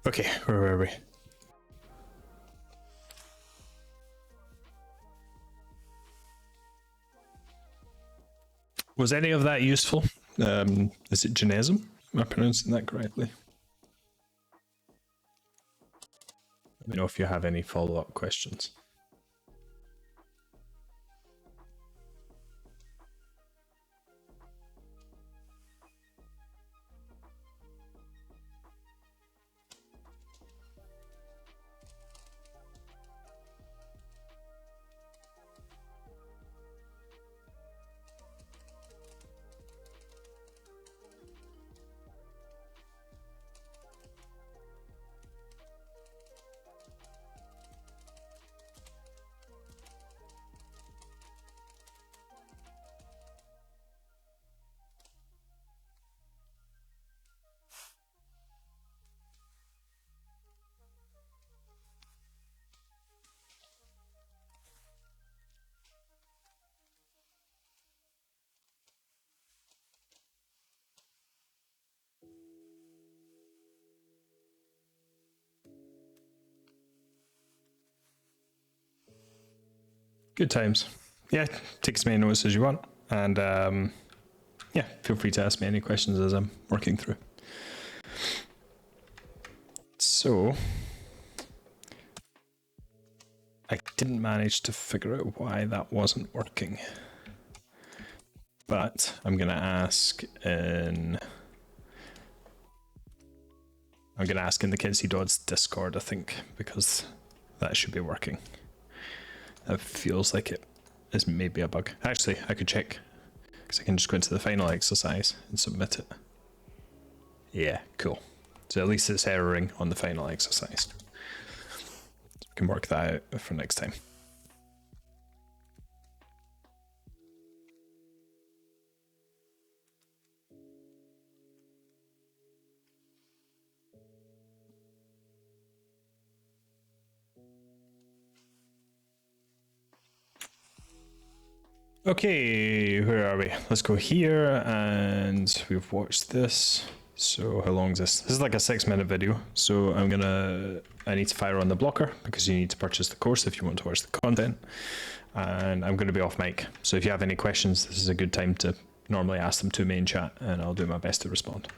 [SPEAKER 1] Okay, where were we? Was any of that useful? Is it Genesm? Am I pronouncing that correctly? Let me know if you have any follow-up questions. Good times. Yeah, take as many notes as you want. And yeah, feel free to ask me any questions as I'm working through. So, I didn't manage to figure out why that wasn't working. But I'm going to ask in... I'm going to ask in the Kinsey Dodds Discord, I think, because that should be working. It feels like it is maybe a bug. Actually, I could check, because I can just go into the final exercise and submit it. Yeah, cool. So at least it's erroring on the final exercise. We can work that out for next time. Okay, where are we? Let's go here, and we've watched this. So how long is this? This is like a 6-minute video. So I need to fire on the blocker because you need to purchase the course if you want to watch the content. And I'm going to be off mic. So if you have any questions, this is a good time to normally ask them to me in chat, and I'll do my best to respond.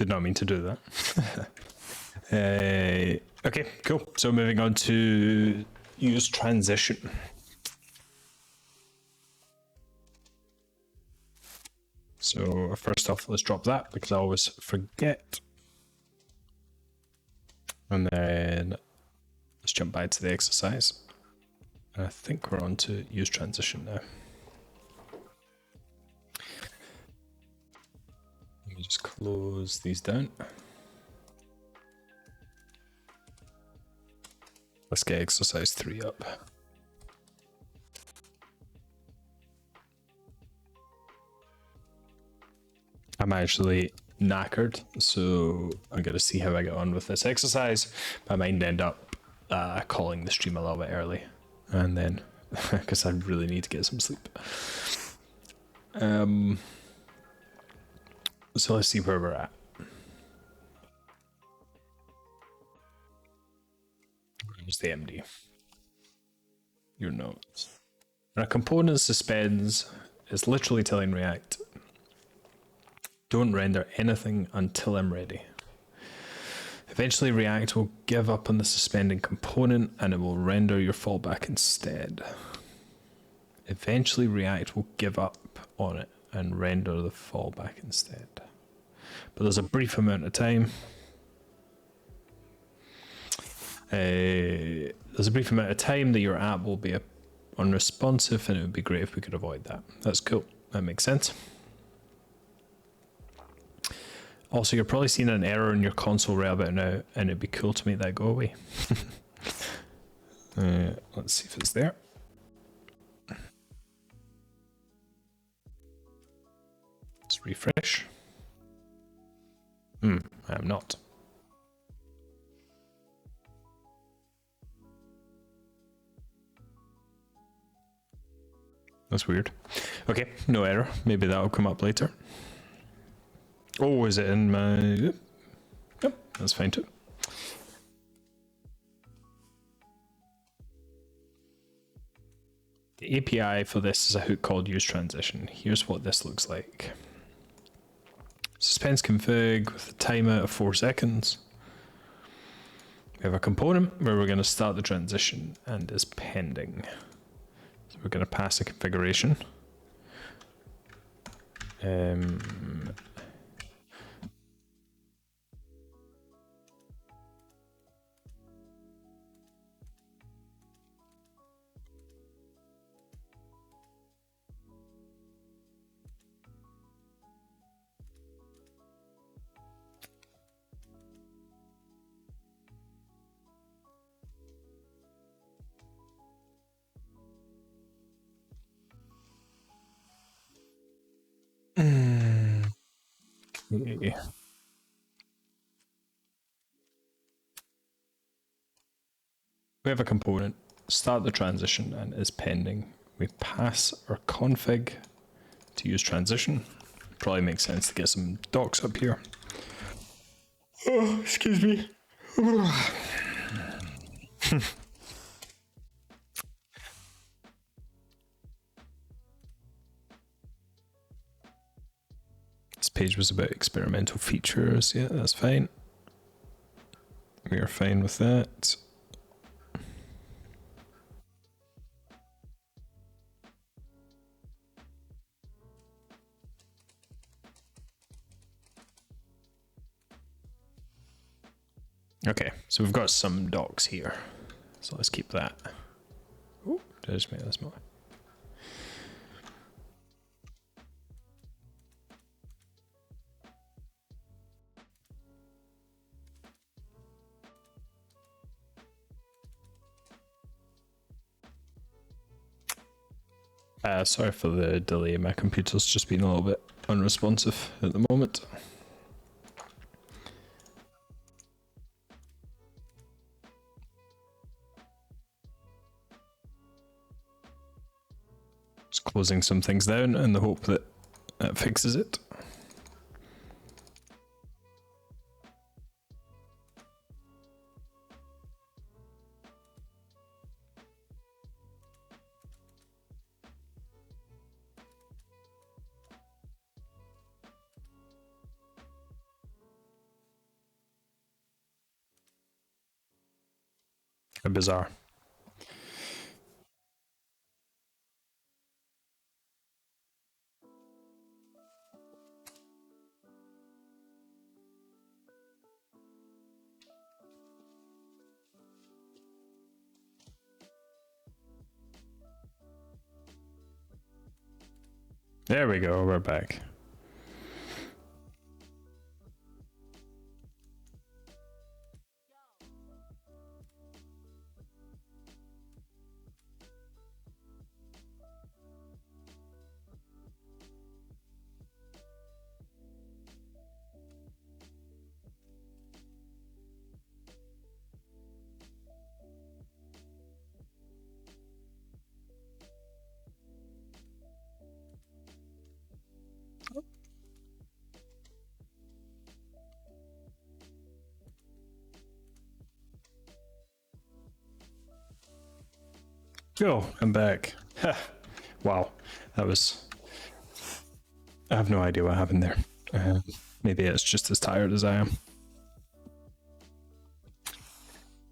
[SPEAKER 1] Did not mean to do that. Okay, cool. So moving on to use transition. So first off, let's drop that because I always forget. And then let's jump back to the exercise. I think we're on to use transition now. Let me just close these down. Let's get exercise 3 up. I'm actually knackered, so I'm going to see how I get on with this exercise. I might end up calling the stream a little bit early, and then because I really need to get some sleep. So let's see where we're at. Where's the MD? Your notes. When a component suspends, it's literally telling React, don't render anything until I'm ready. Eventually React will give up on the suspending component and it will render your fallback instead. Eventually React will give up on it and render the fallback instead. But there's a brief amount of time. There's a brief amount of time that your app will be unresponsive, and it would be great if we could avoid that. That's cool. That makes sense. Also, you're probably seeing an error in your console right about now, and it'd be cool to make that go away. Let's see if it's there. Let's refresh. I am not. That's weird. Okay, no error. Maybe that'll come up later. Oh, is it in my... Yep, that's fine too. The API for this is a hook called use transition. Here's what this looks like. Suspense config with a timeout of 4 seconds. We have a component where we're going to start the transition and is pending. So we're going to pass a configuration. Okay. We have a component, start the transition and is pending. We pass our config to use transition. Probably makes sense to get some docs up here. Oh, excuse me. This page was about experimental features. Yeah, that's fine. We are fine with that. Okay, so we've got some docs here. So let's keep that. Oh, did I just make that smaller? Sorry for the delay. My computer's just been a little bit unresponsive at the moment. Just closing some things down in the hope that that fixes it. Bizarre. There we go, we're back. Go, I'm back. Wow, that was... I have no idea what happened there. Maybe it's just as tired as I am.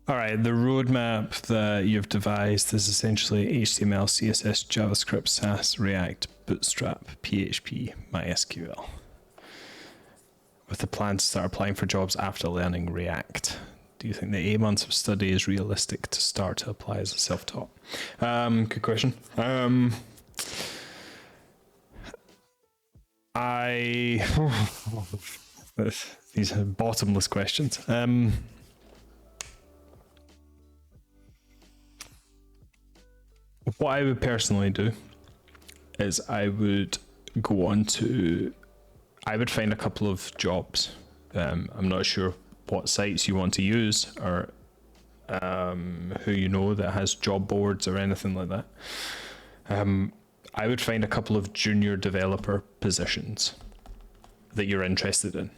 [SPEAKER 1] All right, the roadmap that you've devised is essentially HTML, CSS, JavaScript, Sass, React, Bootstrap, PHP, MySQL, with the plan to start applying for jobs after learning React. Do you think the 8 months of study is realistic to start to apply as a self-taught? Good question. These are bottomless questions. What I would personally do is I would go on to, I would find a couple of jobs. I'm not sure what sites you want to use or who you know that has job boards or anything like that. I would find a couple of junior developer positions that you're interested in.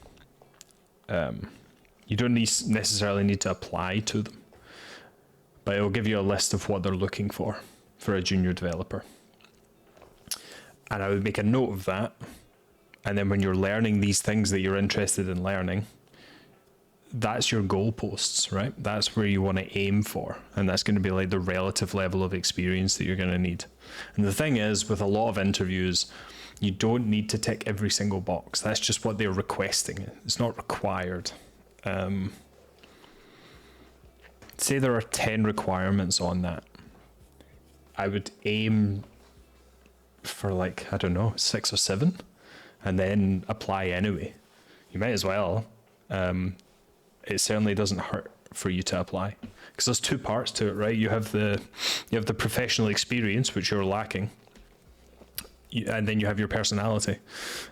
[SPEAKER 1] You don't necessarily need to apply to them, but it'll give you a list of what they're looking for a junior developer. And I would make a note of that. And then when you're learning these things that you're interested in learning, that's your goalposts, right? That's where you want to aim for. And that's going to be like the relative level of experience that you're going to need. And the thing is, with a lot of interviews, you don't need to tick every single box. That's just what they're requesting. It's not required. Say there are 10 requirements on that. I would aim for like, I don't know, 6 or 7, and then apply anyway. You might as well. It certainly doesn't hurt for you to apply, because there's 2 parts to it, right? You have the professional experience, which you're lacking, and then you have your personality,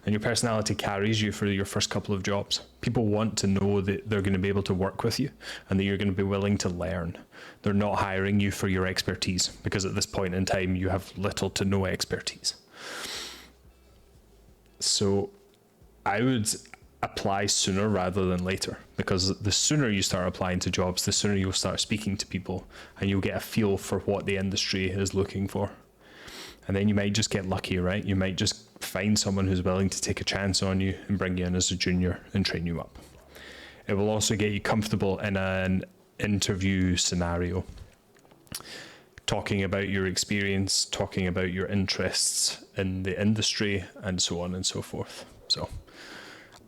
[SPEAKER 1] and your personality carries you for your first couple of jobs. People want to know that they're going to be able to work with you and that you're going to be willing to learn. They're not hiring you for your expertise, because at this point in time you have little to no expertise. So I would apply sooner rather than later, because the sooner you start applying to jobs, the sooner you'll start speaking to people and you'll get a feel for what the industry is looking for. And then you might just get lucky, right? You might just find someone who's willing to take a chance on you and bring you in as a junior and train you up. It will also get you comfortable in an interview scenario, talking about your experience, talking about your interests in the industry, and so on and so forth. So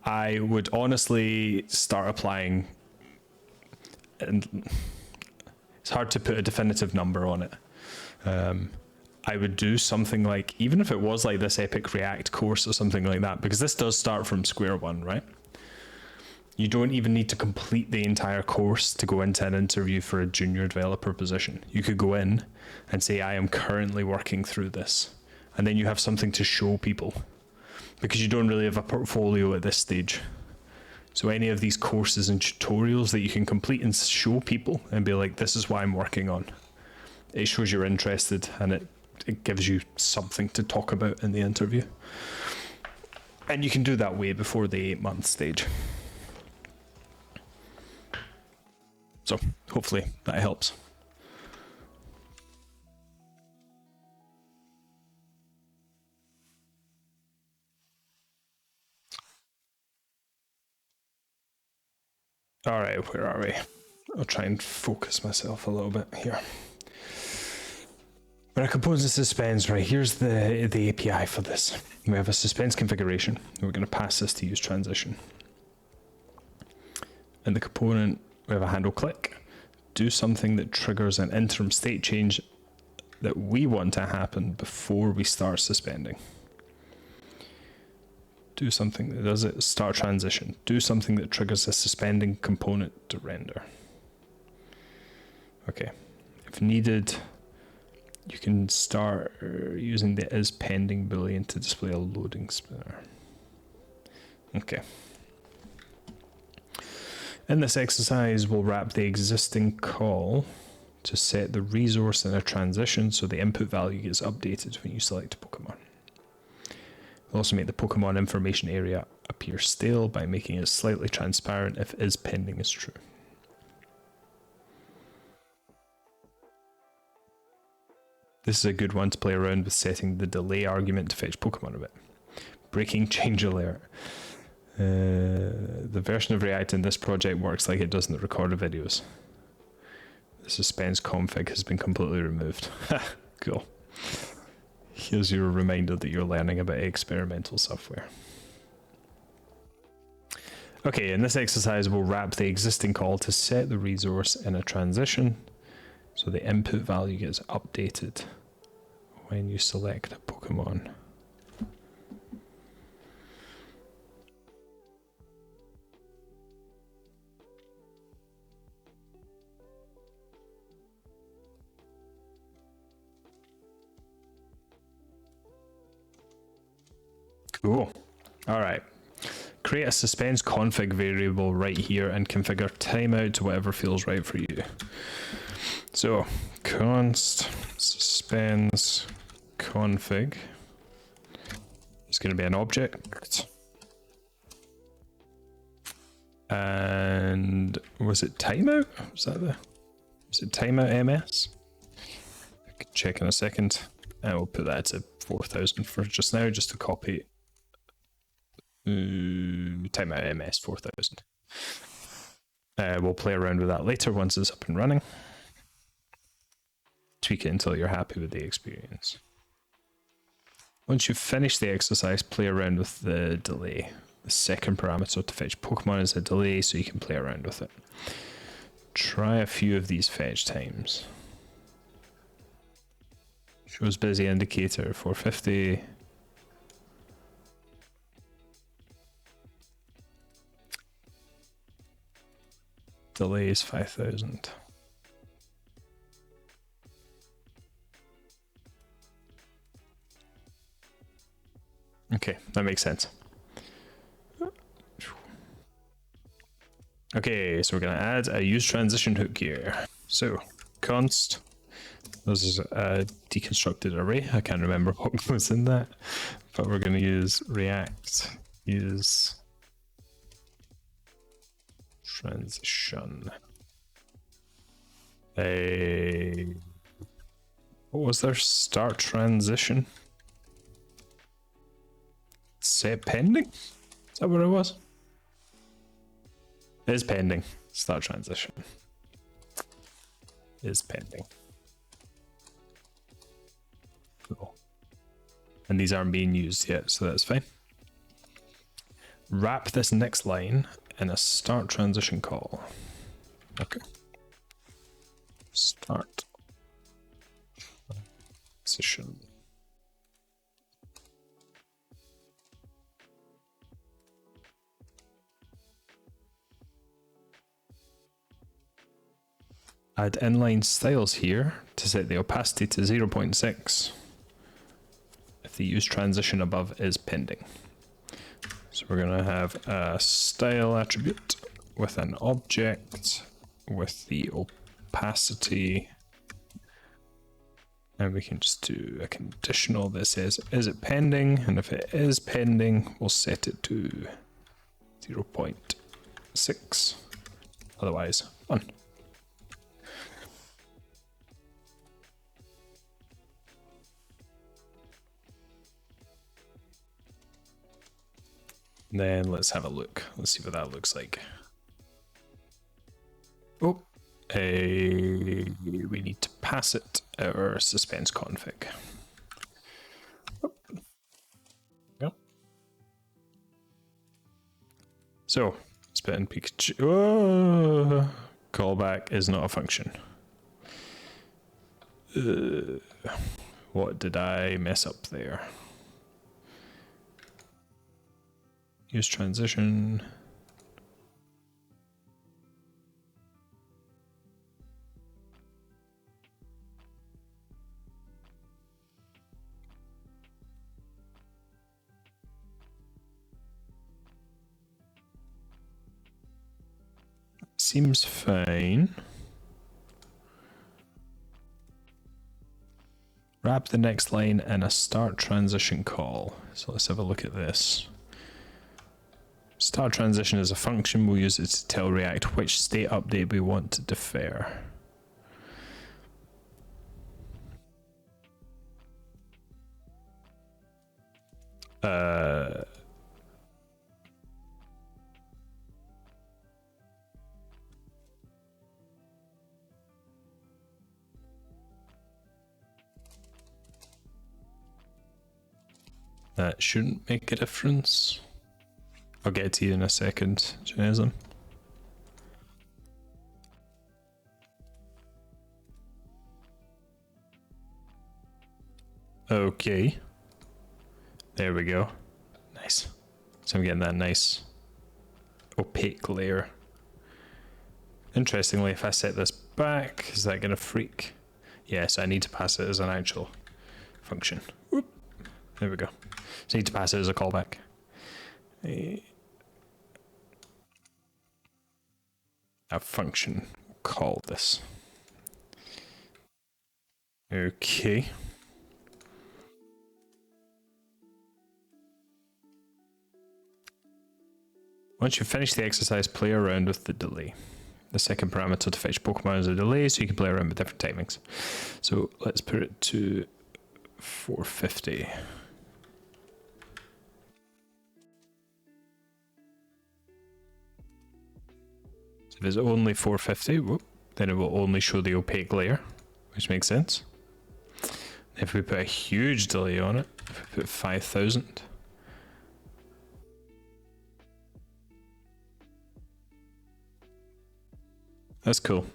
[SPEAKER 1] I would honestly start applying, and it's hard to put a definitive number on it. I would do something like, even if it was like this Epic React course or something like that, because this does start from square one, right? You don't even need to complete the entire course to go into an interview for a junior developer position. You could go in and say, I am currently working through this. And then you have something to show people, because you don't really have a portfolio at this stage. So any of these courses and tutorials that you can complete and show people and be like, this is what I'm working on. It shows you're interested, and it gives you something to talk about in the interview. And you can do that way before the 8-month stage. So hopefully that helps. All right, where are we? I'll try and focus myself a little bit here. When a component is suspense, right, here's the API for this. We have a suspense configuration. We're going to pass this to use transition. In the component, we have a handle click. Do something that triggers an interim state change that we want to happen before we start suspending. Do something that does it. Start transition. Do something that triggers a suspending component to render. Okay. If needed, you can start using the is pending boolean to display a loading spinner. Okay. In this exercise, we'll wrap the existing call to set the resource in a transition so the input value gets updated when you select a Pokemon. We'll also make the Pokemon information area appear stale by making it slightly transparent if is pending is true. This is a good one to play around with setting the delay argument to fetch Pokemon a bit. Breaking change alert. The version of React in this project works like it does in the recorded videos. The suspense config has been completely removed. Cool. Here's your reminder that you're learning about experimental software. Okay, in this exercise, we'll wrap the existing call to set the resource in a transition so the input value gets updated when you select a Pokemon. Cool. All right. Create a suspense config variable right here and configure timeout to whatever feels right for you. So const suspense config is going to be an object. And was it timeout? Was it timeout MS? I can check in a second. And we'll put that to 4000 for just now, just to copy. Timeout MS 4000. We'll play around with that later once it's up and running. Tweak it until you're happy with the experience. Once you've finished the exercise, play around with the delay. The second parameter to fetch Pokemon is a delay, so you can play around with it. Try a few of these fetch times. Shows busy indicator 450. Delay is 5000. Okay, that makes sense. Okay, so we're going to add a use transition hook here. So const, this is a deconstructed array. I can't remember what was in that, but we're going to use React use transition. What was their start transition? Set pending? Is that what it was? Is pending. Start transition. Is pending. Cool. And these aren't being used yet, so that's fine. Wrap this next line in a start transition call. Okay. Start transition. Add inline styles here to set the opacity to 0.6 if the use transition above is pending. So we're going to have a style attribute with an object with the opacity, and we can just do a conditional that says is it pending, and if it is pending we'll set it to 0.6, otherwise none. Then let's have a look. Let's see what that looks like. Oh, we need to pass it our suspense config. Yep. So, spit and Pikachu. Oh, callback is not a function. What did I mess up there? Use transition. Seems fine. Wrap the next line in a start transition call. So let's have a look at this. Start transition is a function. We'll use it to tell React which state update we want to defer. That shouldn't make a difference. I'll get to you in a second, Janism. Okay. There we go. Nice. So I'm getting that nice opaque layer. Interestingly, if I set this back, is that going to freak? Yes, I need to pass it as an actual function. Whoop. There we go. So I need to pass it as a callback. A function, call this. Okay. Once you've finished the exercise, play around with the delay. The second parameter to fetch Pokemon is a delay, so you can play around with different timings. So let's put it to 450. So if it's only 450, whoop, then it will only show the opaque layer, which makes sense. If we put a huge delay on it, if we put 5,000, that's cool.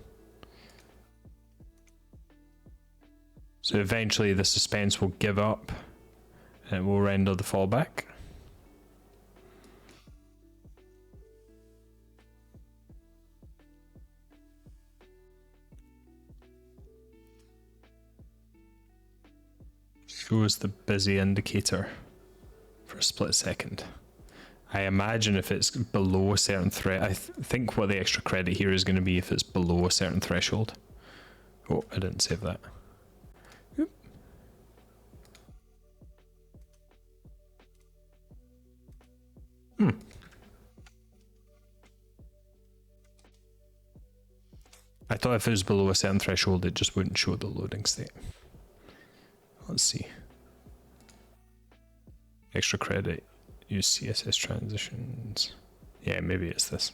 [SPEAKER 1] So eventually the suspense will give up and it will render the fallback. Shows the busy indicator for a split second. I imagine if it's below a certain I think what the extra credit here is going to be if it's below a certain threshold. Oh, I didn't save that. Oop. I thought if it was below a certain threshold, it just wouldn't show the loading state. Let's see. Extra credit. Use CSS transitions. Yeah, maybe it's this.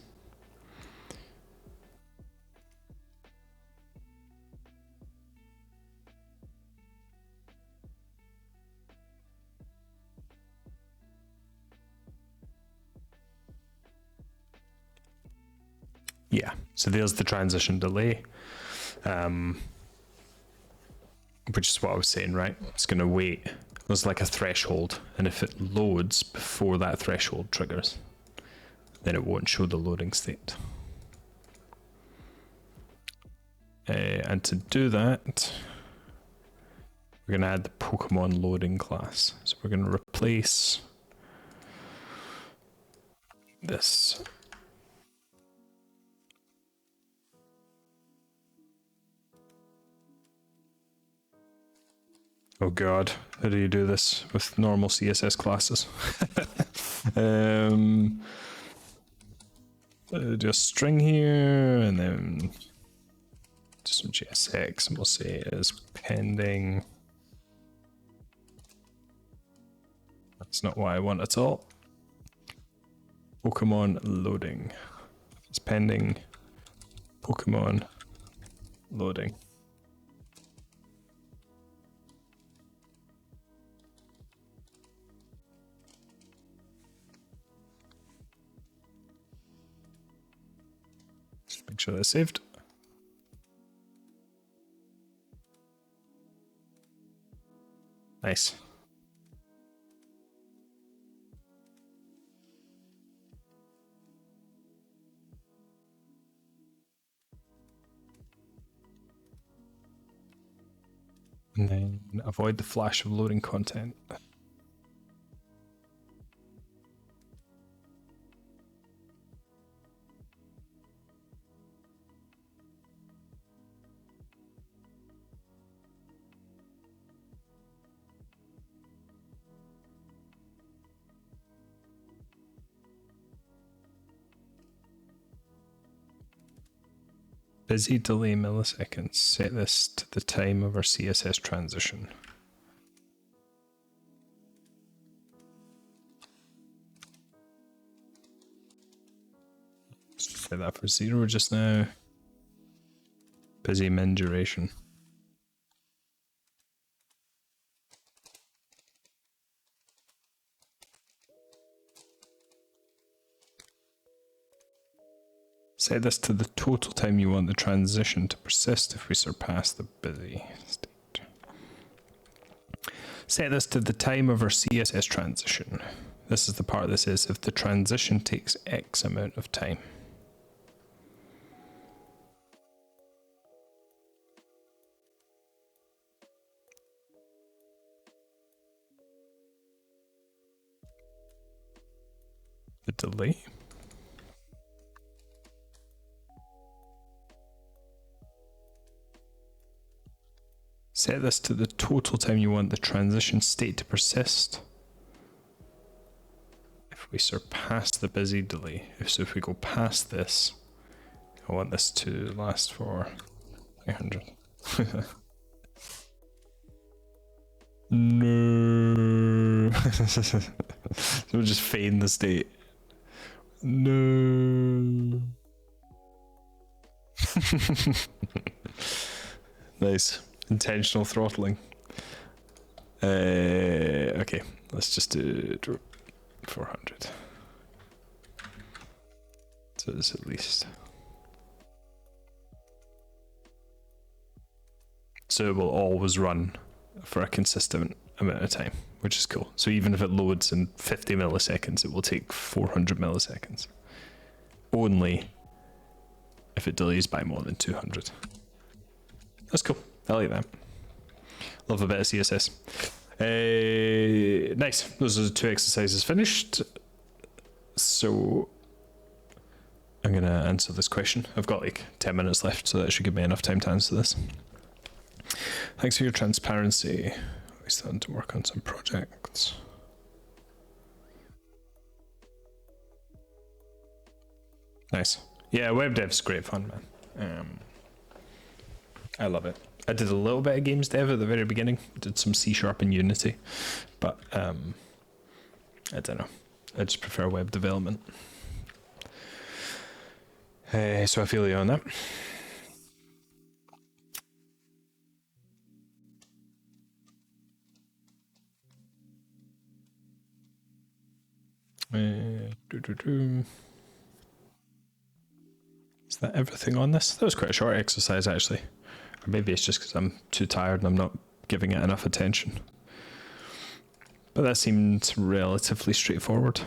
[SPEAKER 1] Yeah, so there's the transition delay, which is what I was saying, right? It's going to wait. There's like a threshold, and if it loads before that threshold triggers, then it won't show the loading state. And to do that, we're going to add the Pokemon loading class. So we're going to replace this. Oh god, how do you do this with normal CSS classes? Do a string here, and then just some JSX, and we'll say it is pending. That's not what I want at all. Pokemon loading. It's pending Pokemon Loading. Just make sure that's saved. Nice. And then avoid the flash of loading content. Busy delay milliseconds. Set this to the time of our CSS transition. Set that for 0 just now. Busy min duration. Set this to the total time you want the transition to persist if we surpass the busy state. Set this to the time of our CSS transition. This is the part that says if the transition takes X amount of time. The delay. Set this to the total time you want the transition state to persist. If we surpass the busy delay, so if we go past this, I want this to last for 300. No. So we'll just feign the state. No. Nice. Intentional throttling. Okay, let's just do 400. So it's at least. So it will always run for a consistent amount of time, which is cool. So even if it loads in 50 milliseconds, it will take 400 milliseconds. Only if it delays by more than 200. That's cool. I like that. Love a bit of CSS. Nice. Those are the 2 exercises finished. So I'm going to answer this question. I've got like 10 minutes left, so that should give me enough time to answer this. Thanks for your transparency. We're starting to work on some projects. Nice. Yeah, web dev's great fun, man. I love it. I did a little bit of games dev at the very beginning. Did some C# and Unity, but I don't know. I just prefer web development. So I feel you on that. Is that everything on this? That was quite a short exercise, actually. Or maybe it's just because I'm too tired and I'm not giving it enough attention. But that seemed relatively straightforward.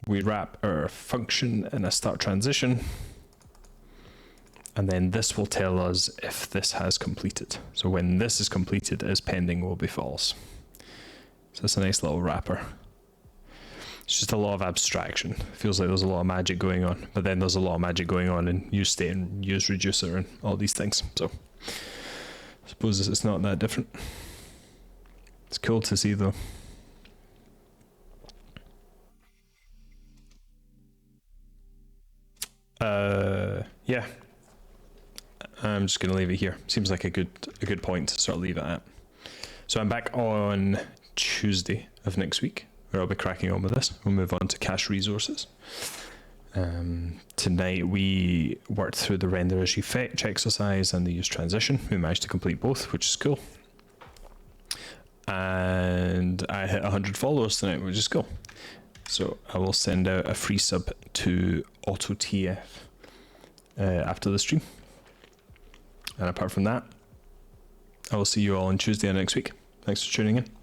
[SPEAKER 1] We wrap our function in a start transition. And then this will tell us if this has completed. So when this is completed, is pending will be false. So it's a nice little wrapper. It's just a lot of abstraction. Feels like there's a lot of magic going on, but then there's a lot of magic going on in use state and use reducer and all these things. So I suppose it's not that different. It's cool to see though. Yeah. I'm just gonna leave it here. Seems like a good point to sort of leave it at. So I'm back on Tuesday of next week, where I'll be cracking on with this. We'll move on to cache resources. Tonight we worked through the render as you fetch exercise and the use transition. We managed to complete both, which is cool. And I hit 100 followers tonight, which is cool. So I will send out a free sub to AutoTF after the stream. And apart from that, I will see you all on Tuesday of next week. Thanks for tuning in.